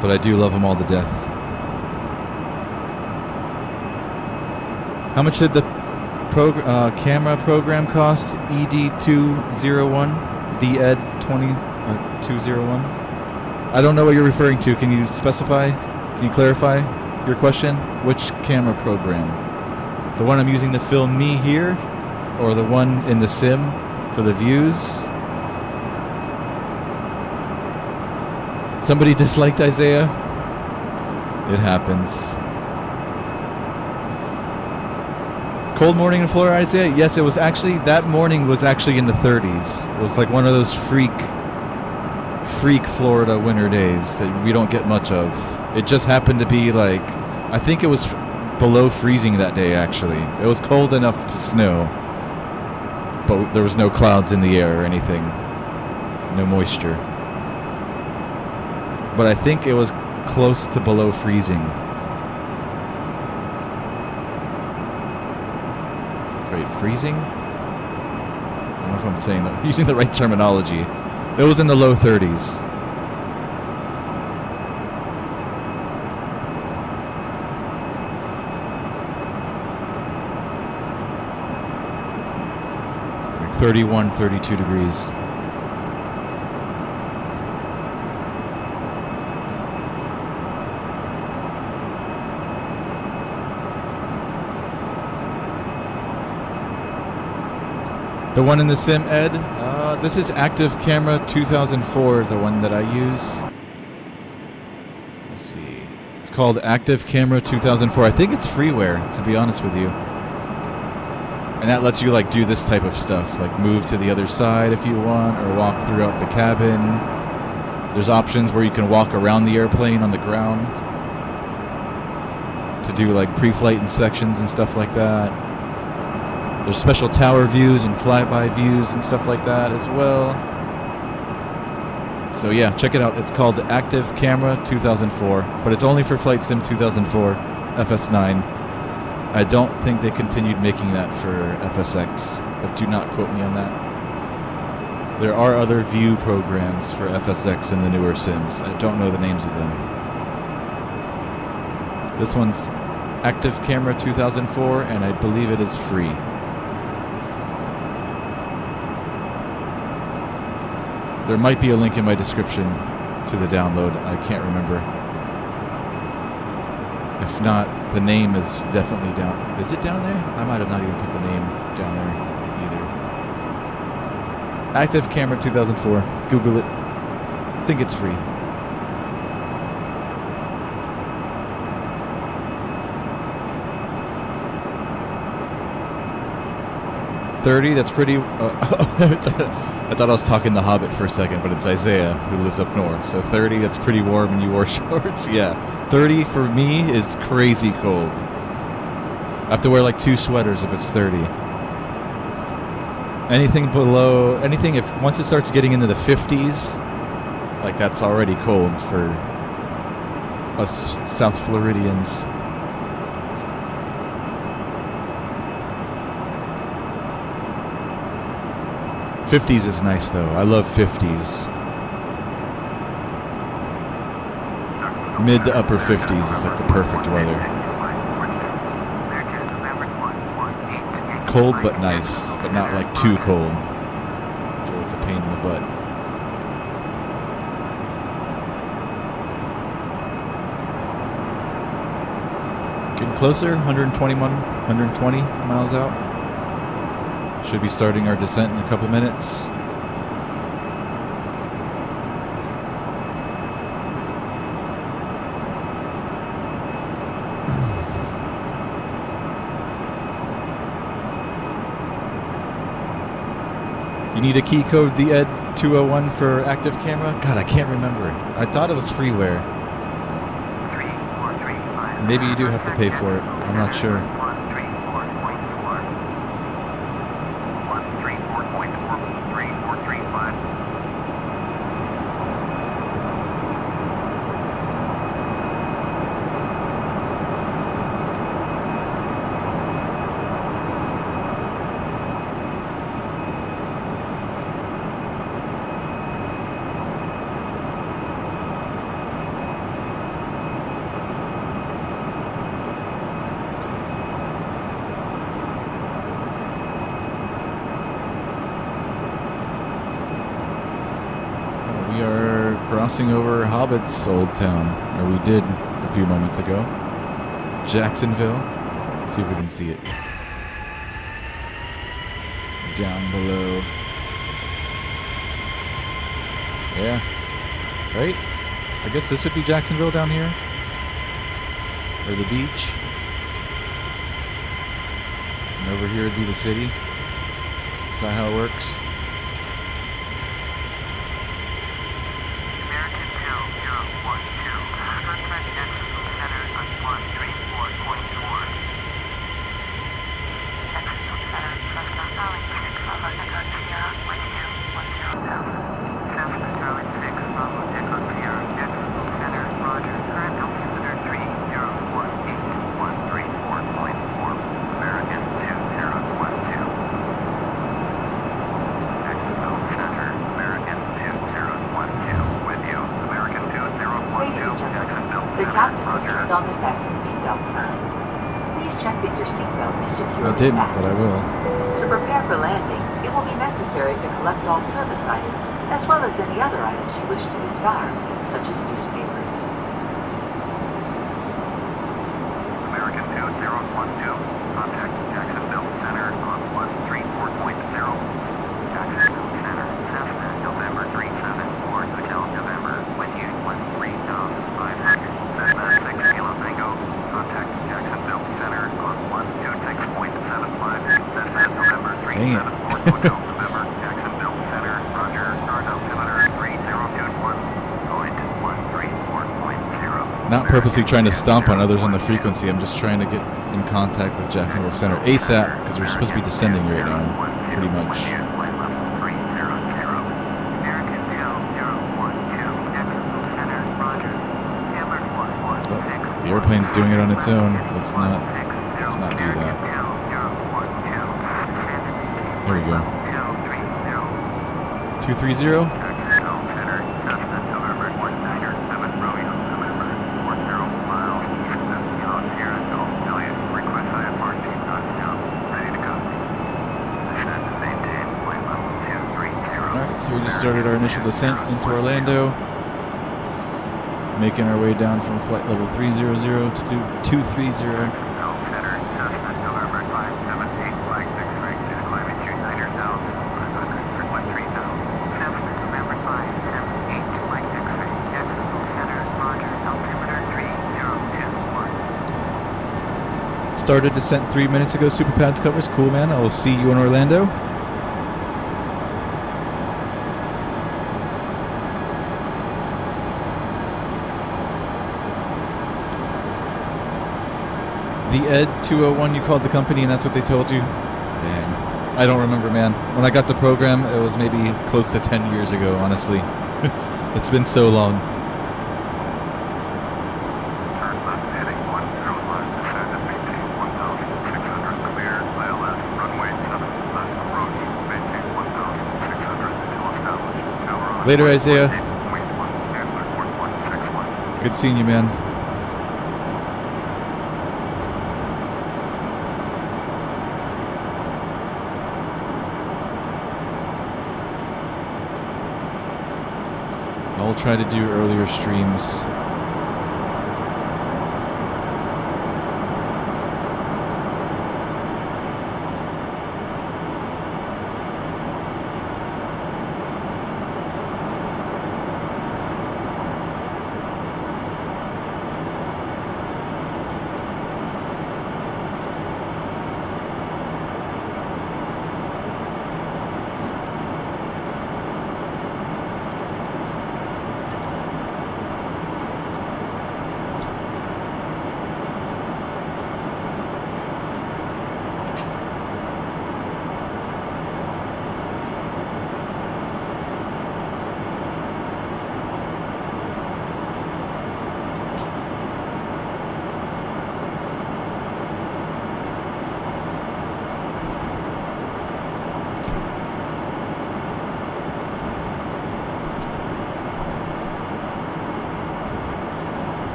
But I do love them all to death. How much did the camera program cost? ED201, the ED20 or 201. I don't know what you're referring to. Can you specify? Can you clarify your question? Which camera program? The one I'm using to film me here, or the one in the sim for the views? Somebody disliked Isaiah? It happens. Cold morning in Florida, Isaiah? Yes, it was actually, that morning was actually in the 30s. It was like one of those freak Florida winter days that we don't get much of. It just happened to be like, I think it was below freezing that day actually. It was cold enough to snow, but there was no clouds in the air or anything. No moisture. But I think it was close to below freezing. Wait, freezing? I don't know if I'm saying that, using the right terminology. It was in the low 30s. Like 31, 32 degrees. The one in the sim, Ed? This is Active Camera 2004, the one that I use. Let's see. It's called Active Camera 2004. I think it's freeware, to be honest with you. And that lets you like do this type of stuff, like move to the other side if you want, or walk throughout the cabin. There's options where you can walk around the airplane on the ground to do like pre-flight inspections and stuff like that. There's special tower views and flyby views and stuff like that as well. So yeah, check it out. It's called Active Camera 2004, but it's only for Flight Sim 2004 FS9. I don't think they continued making that for FSX, but do not quote me on that. There are other view programs for FSX in the newer Sims. I don't know the names of them. This one's Active Camera 2004, and I believe it is free. There might be a link in my description to the download. I can't remember. If not, the name is definitely down. Is it down there? I might have not even put the name down there either. Active Camera 2004. Google it. I think it's free. $30, that's pretty... I thought I was talking The Hobbit for a second, but it's Isaiah who lives up north. So 30, that's pretty warm and you wore shorts. Yeah, 30 for me is crazy cold. I have to wear like 2 sweaters if it's 30. Anything below... Once it starts getting into the 50s, like that's already cold for us South Floridians. 50s is nice though. I love 50s. Mid to upper 50s is like the perfect weather. Cold but nice, but not like too cold. So it's a pain in the butt. Getting closer, 120 miles out. Should be starting our descent in a couple minutes. You need a key code, the ED201 for active camera? God, I can't remember. I thought it was freeware. Maybe you do have to pay for it. I'm not sure. crossing over Hobbit's old town, or we did a few moments ago. Jacksonville. Let's see if we can see it. Down below. Yeah. Right? I guess this would be Jacksonville down here. Or the beach. And over here would be the city. Is that how it works?
American 2012, contact Jacksonville Center on 134.4. Jacksonville Center, Cessna Starling 6, Bravo Echo Sierra, with you, 10,000. Cessna Starling 6, Bravo Echo Sierra, Jacksonville Center, Roger, current altimeter 3018134.4, American 2012. Jacksonville Center, American 2012, with you, American 2012,
Ladies and gentlemen,
Jacksonville
the
Center,
captain has
Roger.
turned on the fasten seatbelt sign. Please check that your seatbelt is securely
I didn't, but I
fastened.
will.
To prepare for landing, it will be necessary to collect all service items, as well as any other items you wish to discard, such as newspapers.
American 2012, contact Jacksonville Center on 134.0. Jacksonville Center, Cessna, November 374, Hotel November, with you, 13,500. Cessna 6 Kilo Tango, contact Jacksonville Center on 126.75. Cessna November 374, Hotel November, Jacksonville Center, Roger, current altimeter 3021.134.0.
Not purposely trying to stomp on others on the frequency. I'm just trying to get in contact with Jacksonville Center ASAP because we're supposed to be descending right now, pretty much. Oh, the airplane's doing it on its own. Let's not do that. There we go. 230. Alright, so we just started our initial descent into Orlando. Making our way down from flight level 300 to 230. Started descent 3 minutes ago. Super pads covers. Cool, man. I will see you in Orlando. The Ed 201, you called the company and that's what they told you? Man, I don't remember, man. When I got the program, it was maybe close to 10 years ago, honestly. It's been so long. Later, Isaiah. Good seeing you, man. I'll try to do earlier streams.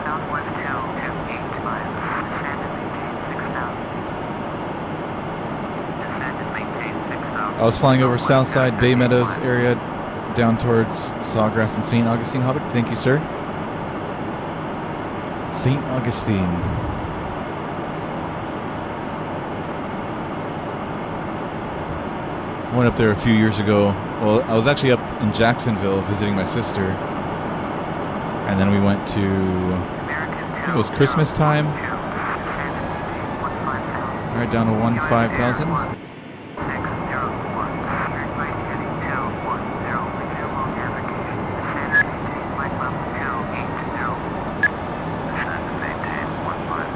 Southwest 228.
I was flying over Southside Bay Meadows area down towards Sawgrass and St. Augustine. Hobbit, thank you, sir. St. Augustine. I went up there a few years ago. Well, I was actually up in Jacksonville visiting my sister. And then we went to, I think it was Christmas time. Right down to 15,000.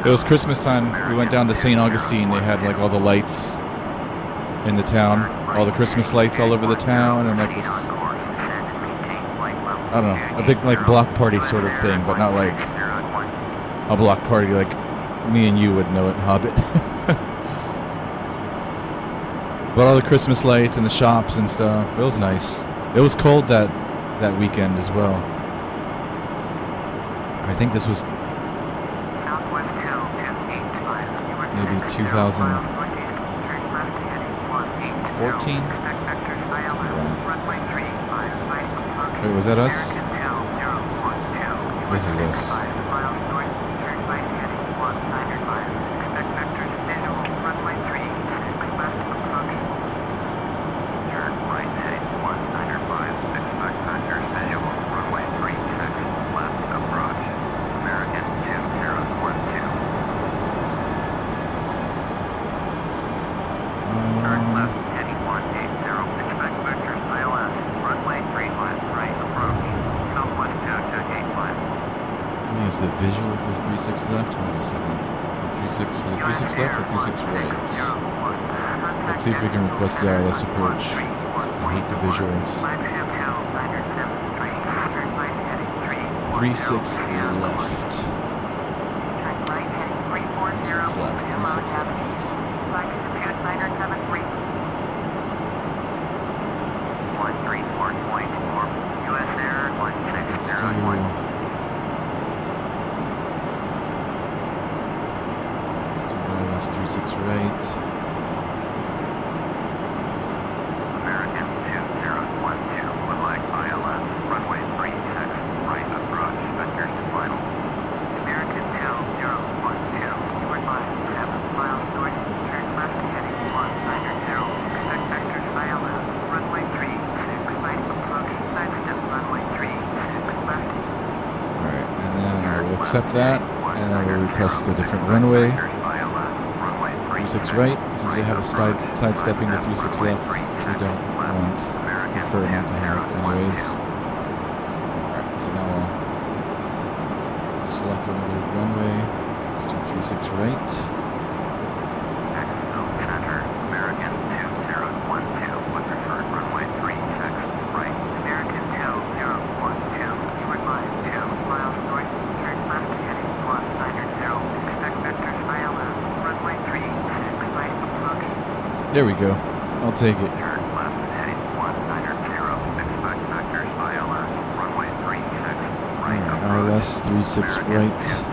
It was Christmas time. We went down to St. Augustine. They had like all the lights in the town, all the Christmas lights all over the town, and like this, I don't know, a big like block party sort of thing, but not like a block party like me and you would know it, Hobbit. But all the Christmas lights and the shops and stuff. It was nice. It was cold that weekend as well. I think this was maybe 2014? Wait, was that us? This is us. The visual for 36 left. Hold on a second. 36 was it 36 left or 36 right? Let's see if we can request the ILS approach. I hate the visuals. 36 left. 36 left. 36 left. Let's do. That's 36 right.
American 2012 would like ILS, runway 36, right approach, vectors to final. American 2012, you would like 7 miles north, turn left heading 190, expect vectors ILS, runway 36, right approach, sidestep runway 36, left.
Alright, and then I will accept that, and then we'll request a different runway. 36 right, since they have a sidestepping to 36 left, which we don't want, prefer not to have anyways. Alright, so now I'll select another runway. Let's do 36 right.
American 2012 would prefer runway 36 right. American 2012, you would like 2 miles north, turn left heading 190, expect vectors ILS, runway 36.
There we go. I'll take it.
Turn left heading 190, expect vectors ILS, runway 36, right.
ILS 36 right.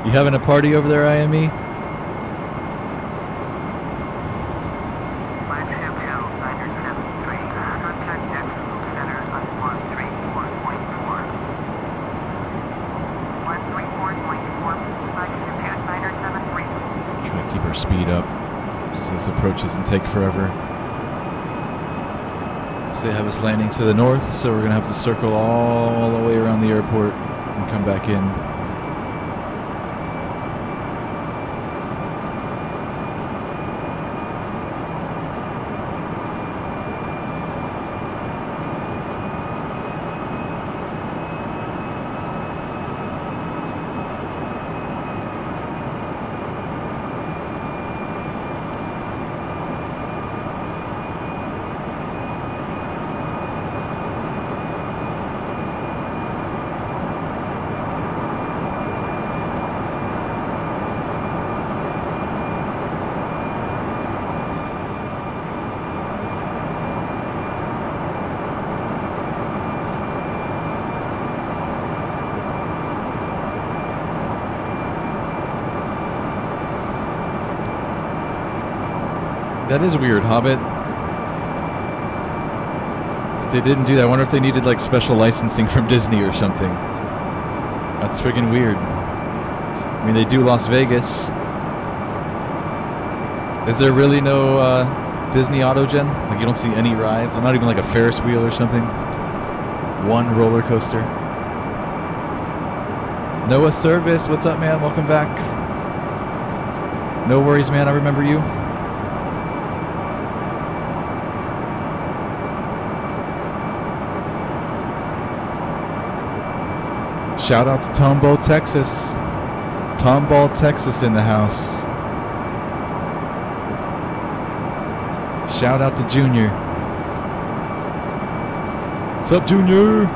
You having a party over there, IME? Try to keep our speed up so this approach doesn't take forever. So they have us landing to the north, so we're going to have to circle all the way around the airport and come back in. That is weird, Hobbit. They didn't do that. I wonder if they needed like special licensing from Disney or something. That's friggin' weird. I mean, they do Las Vegas. Is there really no Disney Autogen? Like you don't see any rides? Not even like a Ferris wheel or something? One roller coaster? Noah Service, what's up, man? Welcome back. No worries, man. I remember you. Shout out to Tomball, Texas. Tomball, Texas in the house. Shout out to Junior. What's up, Junior?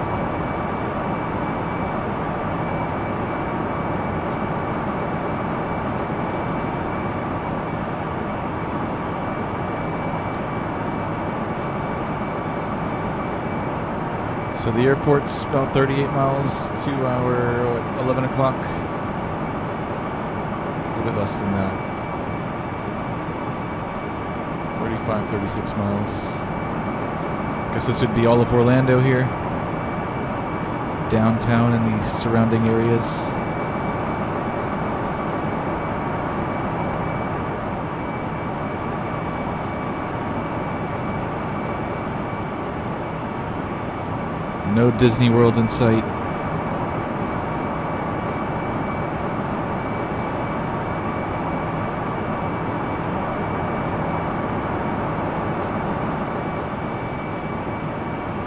So the airport's about 38 miles to our 11 o'clock. A little bit less than that. 45, 36 miles. Guess this would be all of Orlando here. Downtown and the surrounding areas. No Disney World in sight.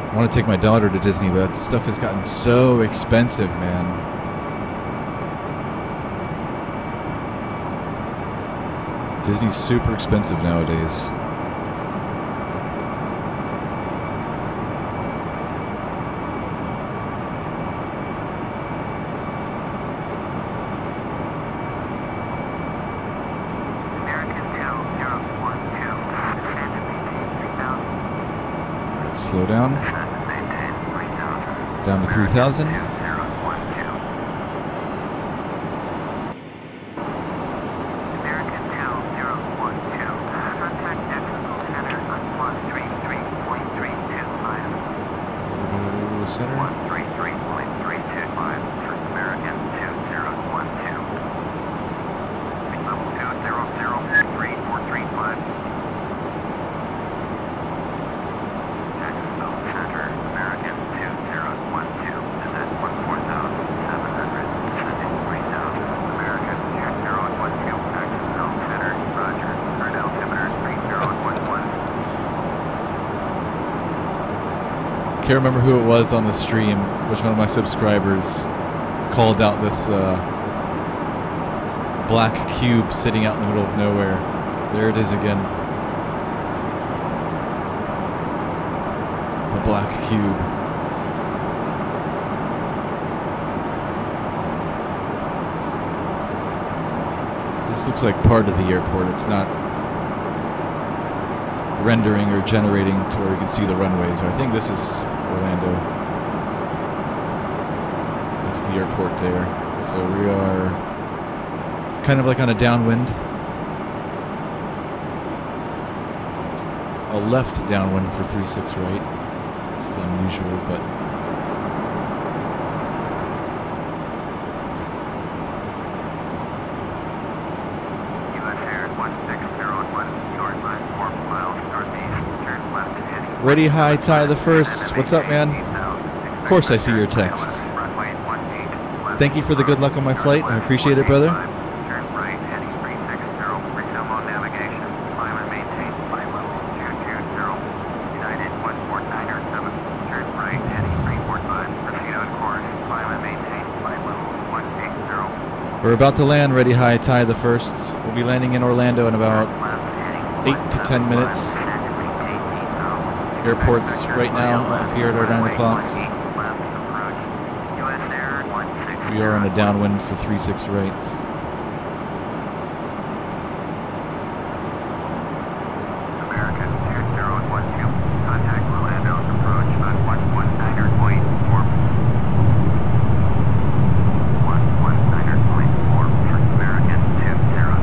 I want to take my daughter to Disney, but that stuff has gotten so expensive, man. Disney's super expensive nowadays. Slow down. Down to 3,000. Center.
133.325 for American 2012. Level 2003435. Jacksonville Center, American 2012 is at 14,700. Descending 3,000. American 2012 Jacksonville Center, Roger. Current altimeter 3011.
Can't remember who it was on the stream, which one of my subscribers called out this black cube sitting out in the middle of nowhere. There it is again. The black cube. This looks like part of the airport. It's not rendering or generating to where you can see the runways. I think this is Orlando. That's the airport there. So we are kind of like on a downwind. A left downwind for 36 right. Which is unusual, but
USA
Ready high tie the first. What's up, man? Of course I see your texts. Thank you for the good luck on my flight. I appreciate it, brother.
Turn right, heading 360. Resume on navigation. Climb and maintain flight level 220. United 149.7. Turn right, heading 345. Proceed on course. Climb and maintain flight level 180.
We're about to land. Ready high tie the first. We'll be landing in Orlando in about 8 to 10 minutes. Airport's right now off here at our 9 o'clock. We are on a downwind for 36 right.
American 2012. Contact Orlando. Approach on 119.4. 119.4. American 2012.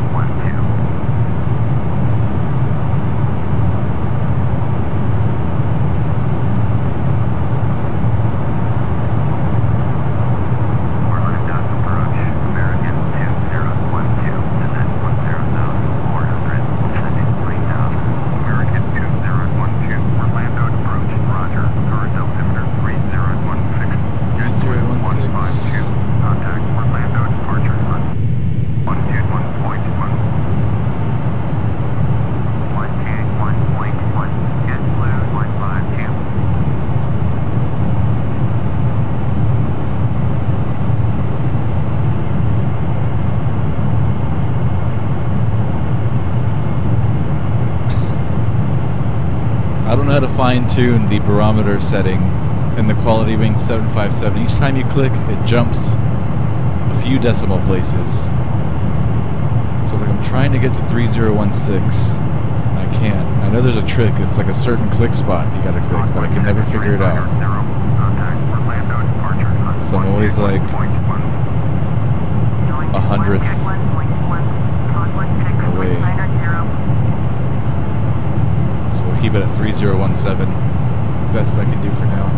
How to fine-tune the barometer setting in the QualityWings 757. Each time you click, it jumps a few decimal places. So like I'm trying to get to 3016, and I can't. I know there's a trick. It's like a certain click spot you gotta click, but I can never figure it out. So I'm always like 100th away. Keep it at 3017. Best I can do for now.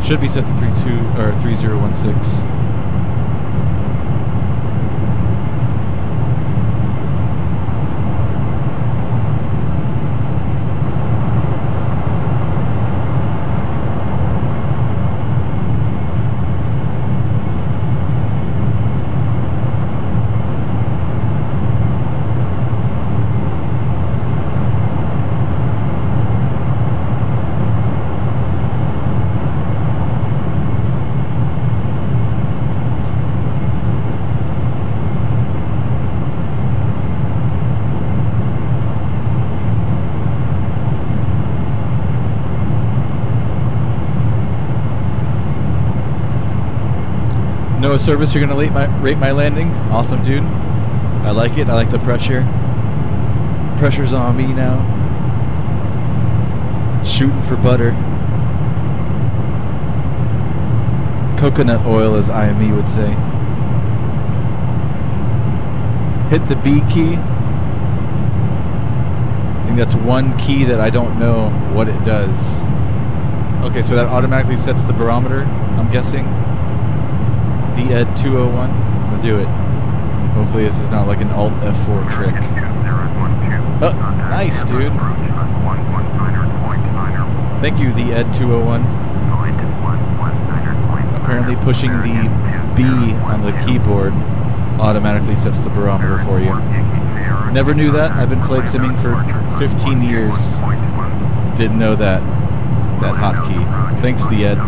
Should be set to 3016. No service, you're gonna rate my landing? Awesome, dude. I like it. I like the pressure. Pressure's on me now. Shooting for butter. Coconut oil, as IME would say. Hit the B key. I think that's one key that I don't know what it does. Okay, so that automatically sets the barometer, I'm guessing. The Ed 201. I'm gonna do it. Hopefully this is not like an Alt F4 trick. Oh, nice, dude. Thank you, the Ed 201. Apparently pushing the B on the keyboard automatically sets the barometer for you. Never knew that. I've been flight simming for 15 years. Didn't know that hotkey. Thanks, the Ed.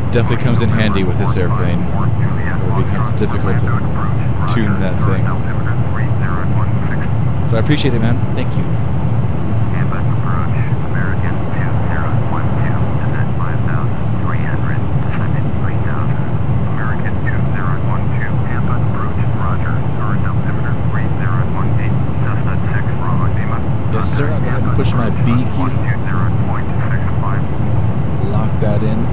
Definitely comes in handy with this airplane. It becomes difficult to tune that thing. So I appreciate it, man. Thank you. Yes, sir. I'll go ahead and push my B key. Lock that in.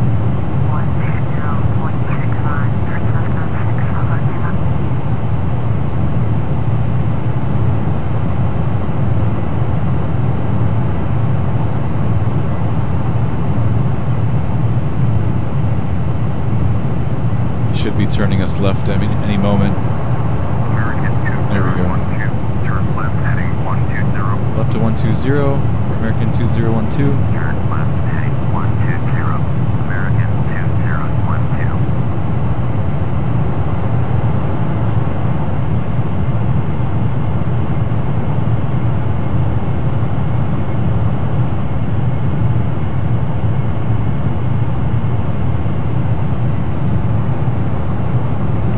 turning us left any moment. There we go.
Turn left heading 120.
Left to 120 for American 2012.
Turn left heading 120. American 2012.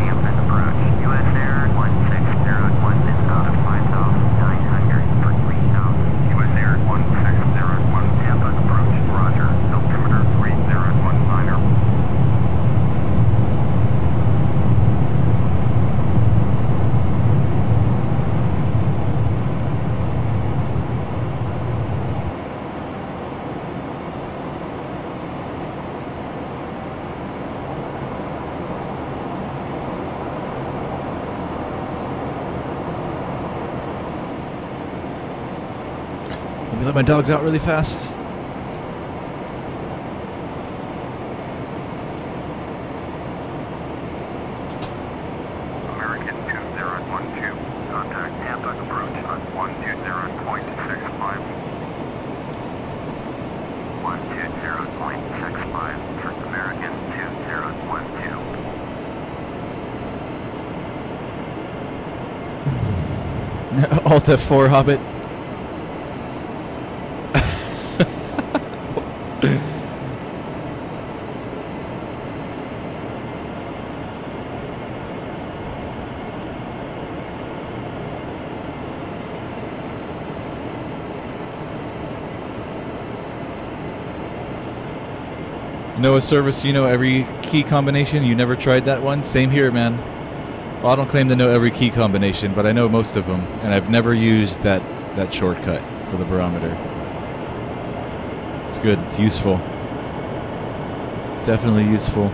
Hampton approach. US Air 1601 is out of 5,900 for 3,000. US Air 1601 Tampa approach. Roger. Altimeter 3019er.
Let me let my dogs out really fast.
American 2012. Contact Tampa approach on 120.65. 120.65 for American 2012.
Alt F4 Hobbit. Noah Service, you know every key combination? You never tried that one? Same here, man. Well, I don't claim to know every key combination, but I know most of them, and I've never used that shortcut for the barometer. It's good. It's useful. Definitely useful.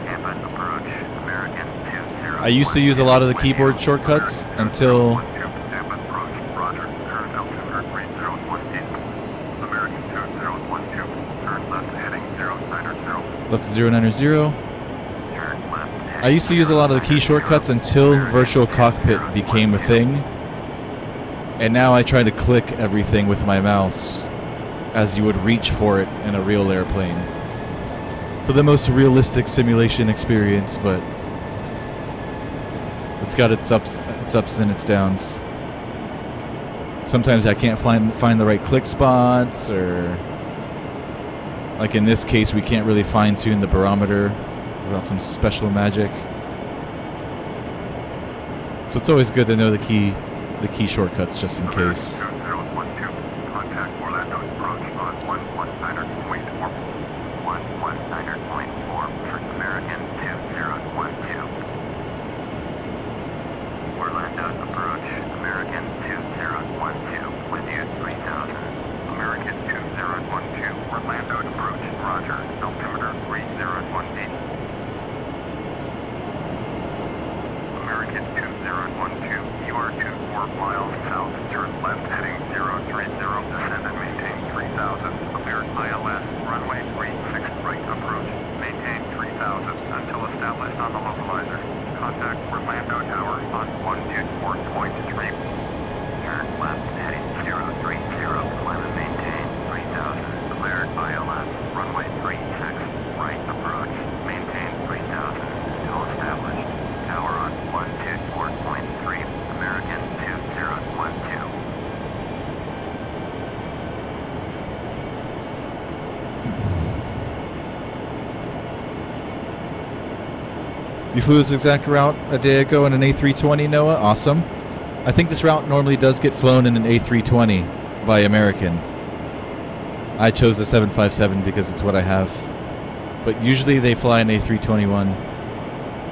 Tampa approach. American 2012.
I used to use a lot of the keyboard shortcuts until
Tampa approach. Roger. Current altimeter 3018. American 2012. Turn left heading 090.
left to 090.
Turn left heading
I used to use a lot of the key shortcuts until virtual cockpit became a thing. And now I try to click everything with my mouse as you would reach for it in a real airplane. For the most realistic simulation experience, but it's got its ups and its downs. Sometimes I can't find the right click spots, or like in this case we can't really fine-tune the barometer without some special magic. So it's always good to know the key shortcuts just in case.
2012. Contact Orlando approach on 119.4. 119.4 for American 2012. Orlando approach. American 2012. With you 3000. American 2012. Orlando approach. Roger. Altimeter 3018. American 2012. You are 24 miles south. Turn left heading 030. Descend and maintain 3000. Appeared ILS. Runway 36 right approach. Maintain 3000 until established on the localizer. Contact Orlando Tower on 124.3. Turn left heading 030. Climb and maintain 3000. Cleared ILS. Runway 36 right approach. Maintain 3000 until established. Tower on 124.3. American 2012.
You flew this exact route a day ago in an A320, Noah? Awesome. I think this route normally does get flown in an A320 by American. I chose the 757 because it's what I have. But usually they fly an A321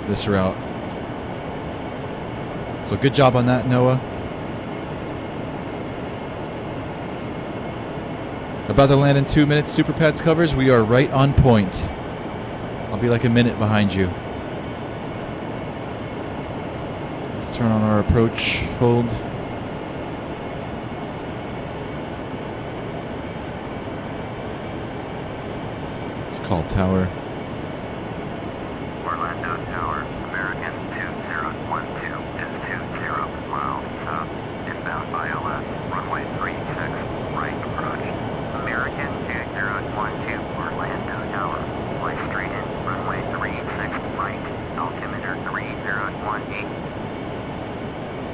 this route. So good job on that, Noah. About to land in 2 minutes. Super Pads covers. We are right on point. I'll be like a minute behind you. Let's turn on our approach hold. Let's call tower.
Orlando Tower, American 2012 is 20 miles south, inbound by LS, runway 36, right approach. American 2012 Orlando Tower, fly straight in, runway 36, right, altimeter 3018.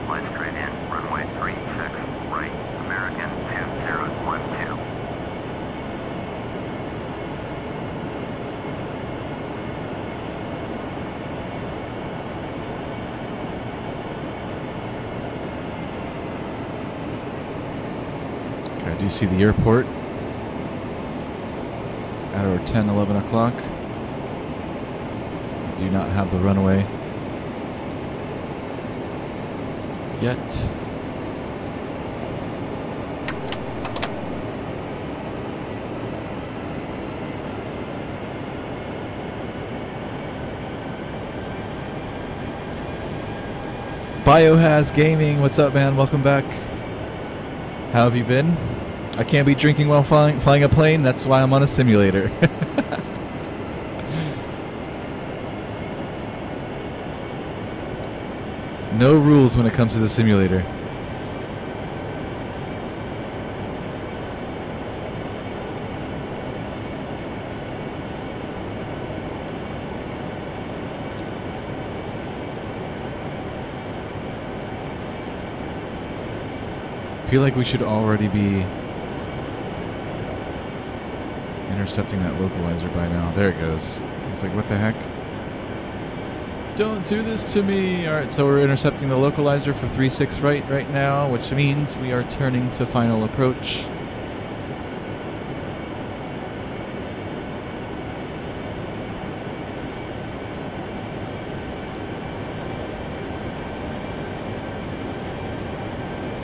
Fly straight in, runway 36, right, American 2012.
Okay, I do see the airport at our 10, 11 o'clock. I do not have the runway yet. Biohaz Gaming, what's up, man? Welcome back. How have you been? I can't be drinking while flying a plane. That's why I'm on a simulator. No rules when it comes to the simulator. I feel like we should already be intercepting that localizer by now. There it goes. It's like, what the heck? Don't do this to me! Alright, so we're intercepting the localizer for 36 right now, which means we are turning to final approach.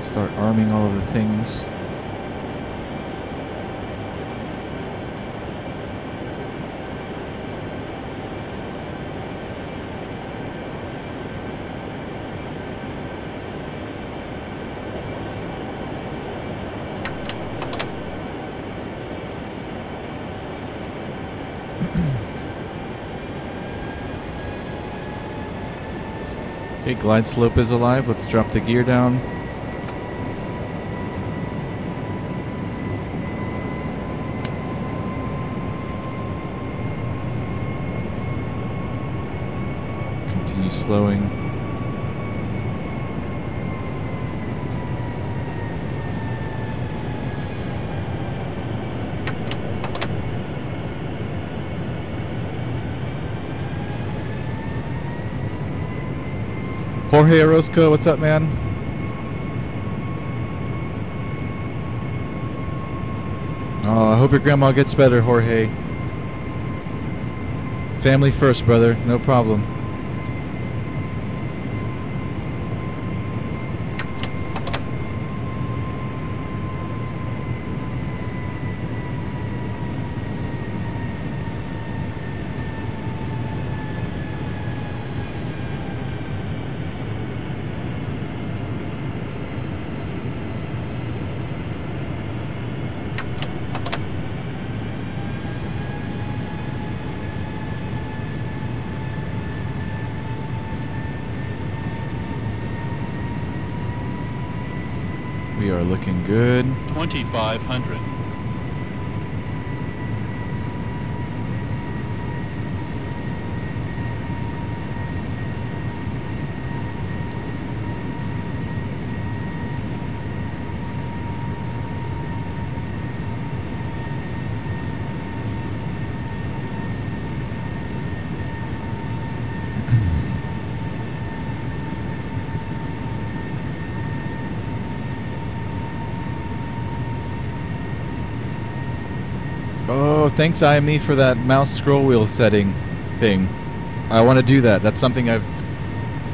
Start arming all of the things. Okay, glide slope is alive. Let's drop the gear down. Continue slowing. Jorge Orozco, what's up, man? Oh, I hope your grandma gets better, Jorge. Family first, brother. No problem. We are looking good.
2500.
Oh, thanks IME for that mouse scroll wheel setting thing. I want to do that. That's something I've...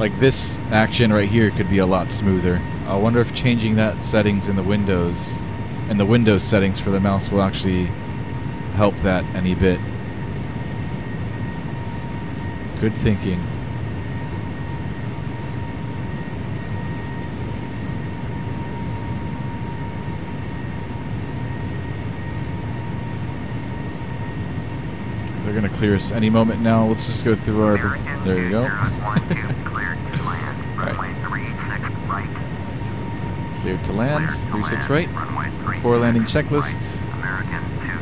Like, this action right here could be a lot smoother. I wonder if changing that settings in the Windows... and the Windows settings for the mouse will actually help that any bit. Good thinking. They're going to clear us any moment now. Let's just go through our... There you go. Cleared to land. 36 right. Before landing checklist.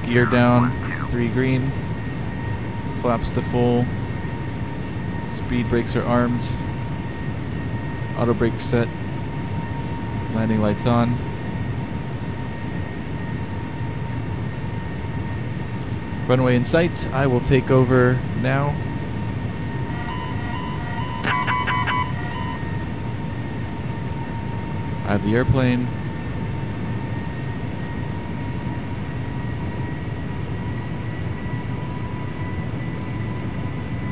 Gear down. 3 green. Flaps to full. Speed brakes are armed. Auto brakes set. Landing lights on. Runway in sight. I will take over now. I have the airplane.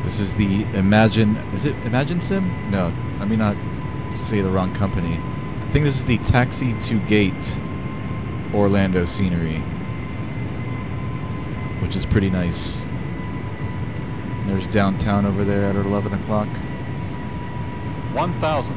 This is the Is it ImagineSim? No, let me not say the wrong company. I think this is the Taxi2Gate Orlando scenery, which is pretty nice. And there's downtown over there at 11 o'clock.
1,000.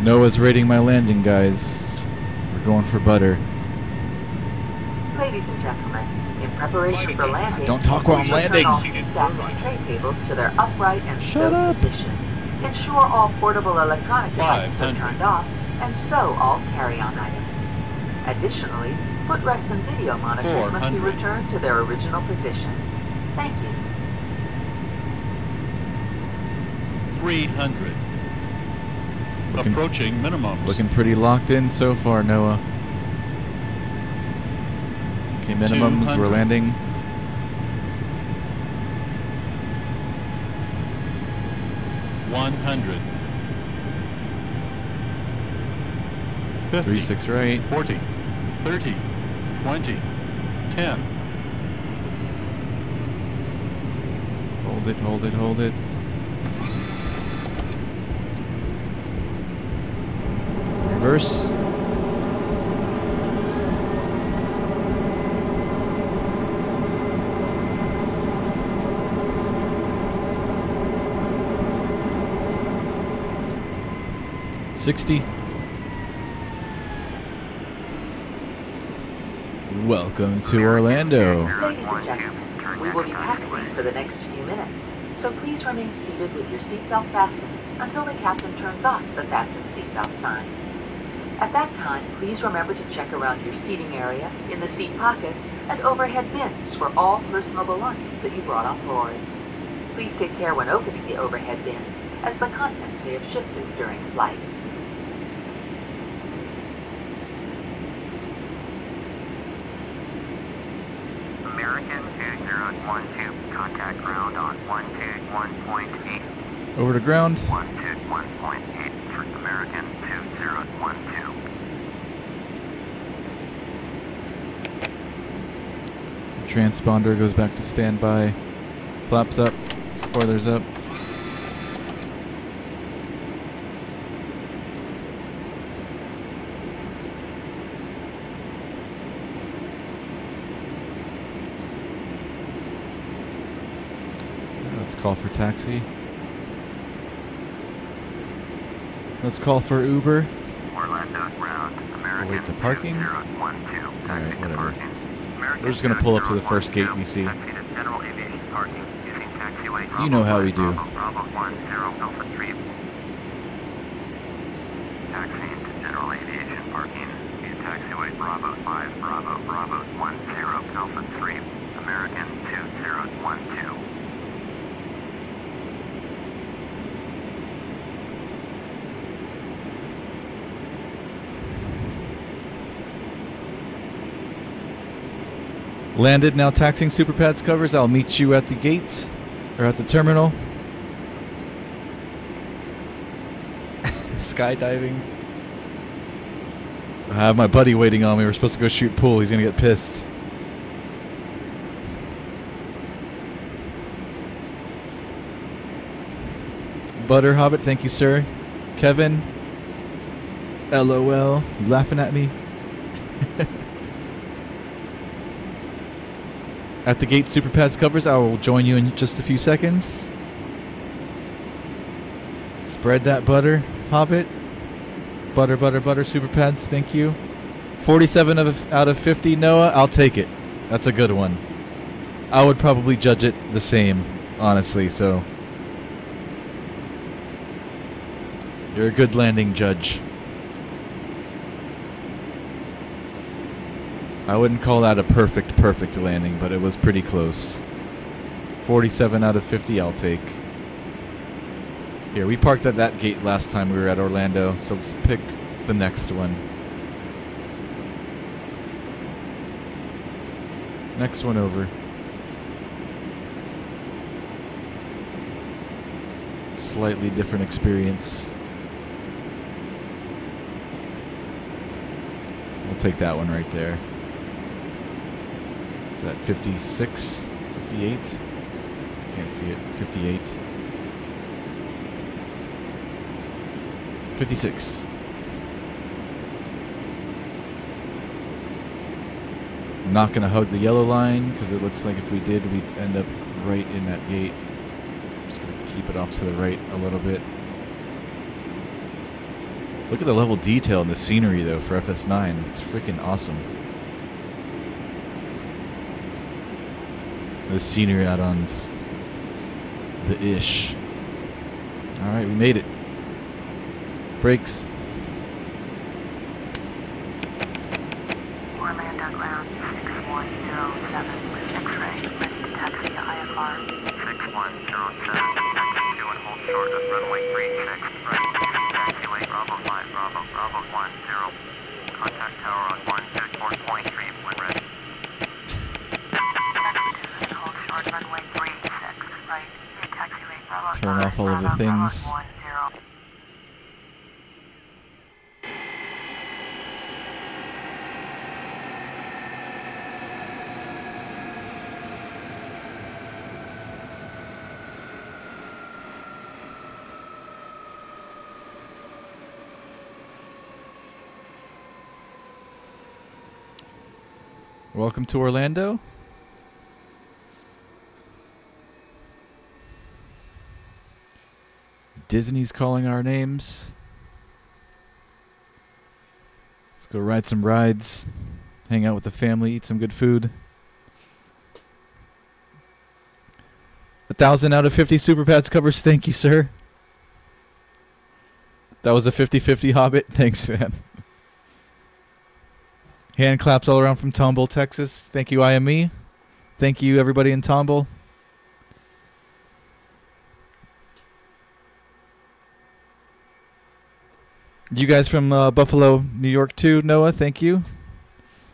Noah's rating my landing, guys. We're going for butter.
Ladies and gentlemen, in preparation for landing,
Don't talk while I'm
please return
landing.
all seat backs and tray tables to their upright and
Shut
stowed
up.
position. Ensure all portable electronic devices are
500.
turned off, and stow all carry-on items. Additionally, footrests and video monitors must be
400.
returned to their original position. Thank you.
300.
Looking-
Approaching minimums.
Looking pretty locked in so far, Noah. Okay, minimums.
200.
We're landing.
$100. 50.
36 right.
40. 30. 20. 10.
Hold it, hold it, hold it. Reverse. $60. Welcome to Orlando.
Ladies and gentlemen, we will be taxiing for the next few minutes, so please remain seated with your seatbelt fastened until the captain turns off the fasten seatbelt sign. At that time, please remember to check around your seating area, in the seat pockets, and overhead bins for all personal belongings that you brought on board. Please take care when opening the overhead bins, as the contents may have shifted during flight.
American 2012, contact ground on 121.8.
Over to ground.
121.8 for American 2012.
Transponder goes back to standby. Flaps up. Spoilers up. Let's call for taxi. Let's call for Uber.
Orlando ground, American
wait to parking?
2012, taxi to
whatever.
parking. American
We're just gonna pull up to the first gate
2012,
we see.
taxi to general aviation parking using taxiway
You know how we do.
Bravo 10 Alpha 3. Taxiing to general aviation parking via taxiway Bravo 5 Bravo 10 Alpha 3. American 2012.
Landed, now taxiing SuperPads covers. I'll meet you at the gate, or at the terminal. Skydiving. I have my buddy waiting on me. We're supposed to go shoot pool. He's gonna get pissed. Butter Hobbit, thank you, sir. Kevin. LOL. You laughing at me? At the gate super pads covers, I will join you in just a few seconds. Spread that butter, Hobbit. Butter, butter, butter, super pads, thank you. 47 out of 50, Noah, I'll take it. That's a good one. I would probably judge it the same, honestly, so. You're a good landing judge. I wouldn't call that a perfect landing, but it was pretty close. 47 out of 50 I'll take. Here, we parked at that gate last time we were at Orlando, so let's pick the next one. Next one over. Slightly different experience. We'll take that one right there. Is that 56? 58? Can't see it. 58. 56. I'm not going to hug the yellow line because it looks like if we did, we'd end up right in that gate. I'm just going to keep it off to the right a little bit. Look at the level detail in the scenery, though, for FS9. It's freaking awesome. The scenery out on the Ish. Alright, we made it. Brakes.
Orlando ground 6107 with X-ray, ready to taxi to IFR.
6107, taxi 2 and hold short of runway 36, right, taxiway Bravo 5, Bravo 10. Contact tower on 124.3 when ready.
Taxi 2 hold short runway 36, right, taxiway Bravo 5,
Turn off all of the
Bravo
things.
10.
Welcome to Orlando. Disney's calling our names. Let's go ride some rides, hang out with the family, eat some good food. 1,000 out of 50 Super Pads covers. Thank you, sir. That was a 50-50 Hobbit. Thanks, man. Hand claps all around from Tomball, Texas. Thank you, IME. Thank you, everybody in Tomball. You guys from Buffalo, New York, too, Noah. Thank you.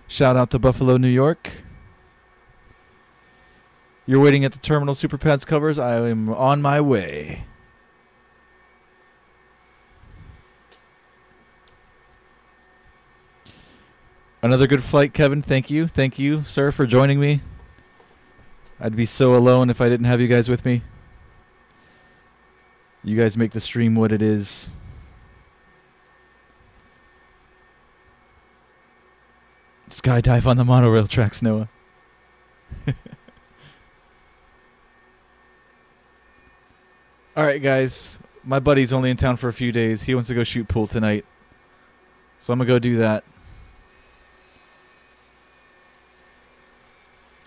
Shout out to Buffalo, New York. You're waiting at the terminal Super Pads covers. I am on my way. Another good flight, Kevin. Thank you. Thank you, sir, for joining me. I'd be so alone if I didn't have you guys with me. You guys make the stream what it is. Skydive on the monorail tracks, Noah. Alright, guys. My buddy's only in town for a few days. He wants to go shoot pool tonight. So I'm going to go do that.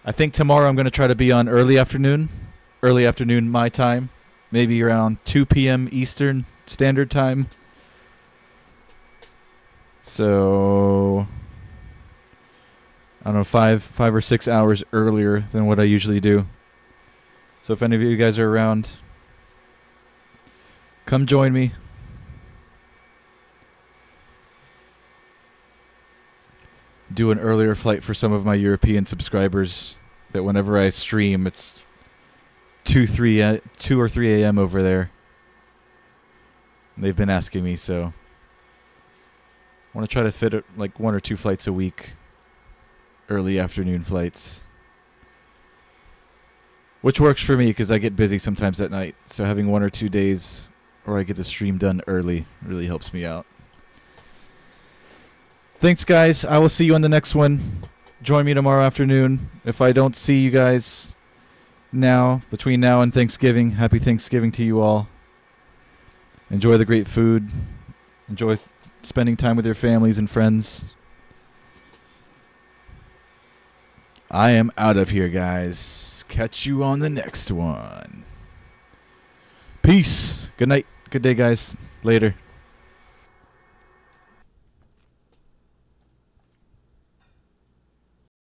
I think tomorrow I'm going to try to be on early afternoon my time, maybe around 2 p.m. Eastern Standard Time. So, I don't know, 5 or 6 hours earlier than what I usually do. So if any of you guys are around, come join me. Do an earlier flight for some of my European subscribers that whenever I stream, it's 2 or 3 a.m. over there. They've been asking me, so I want to try to fit like 1 or 2 flights a week, early afternoon flights, which works for me because I get busy sometimes at night. So having 1 or 2 days where I get the stream done early really helps me out. Thanks, guys. I will see you on the next one. Join me tomorrow afternoon. If I don't see you guys now, between now and Thanksgiving, happy Thanksgiving to you all. Enjoy the great food. Enjoy spending time with your families and friends. I am out of here, guys. Catch you on the next one. Peace. Good night. Good day, guys. Later.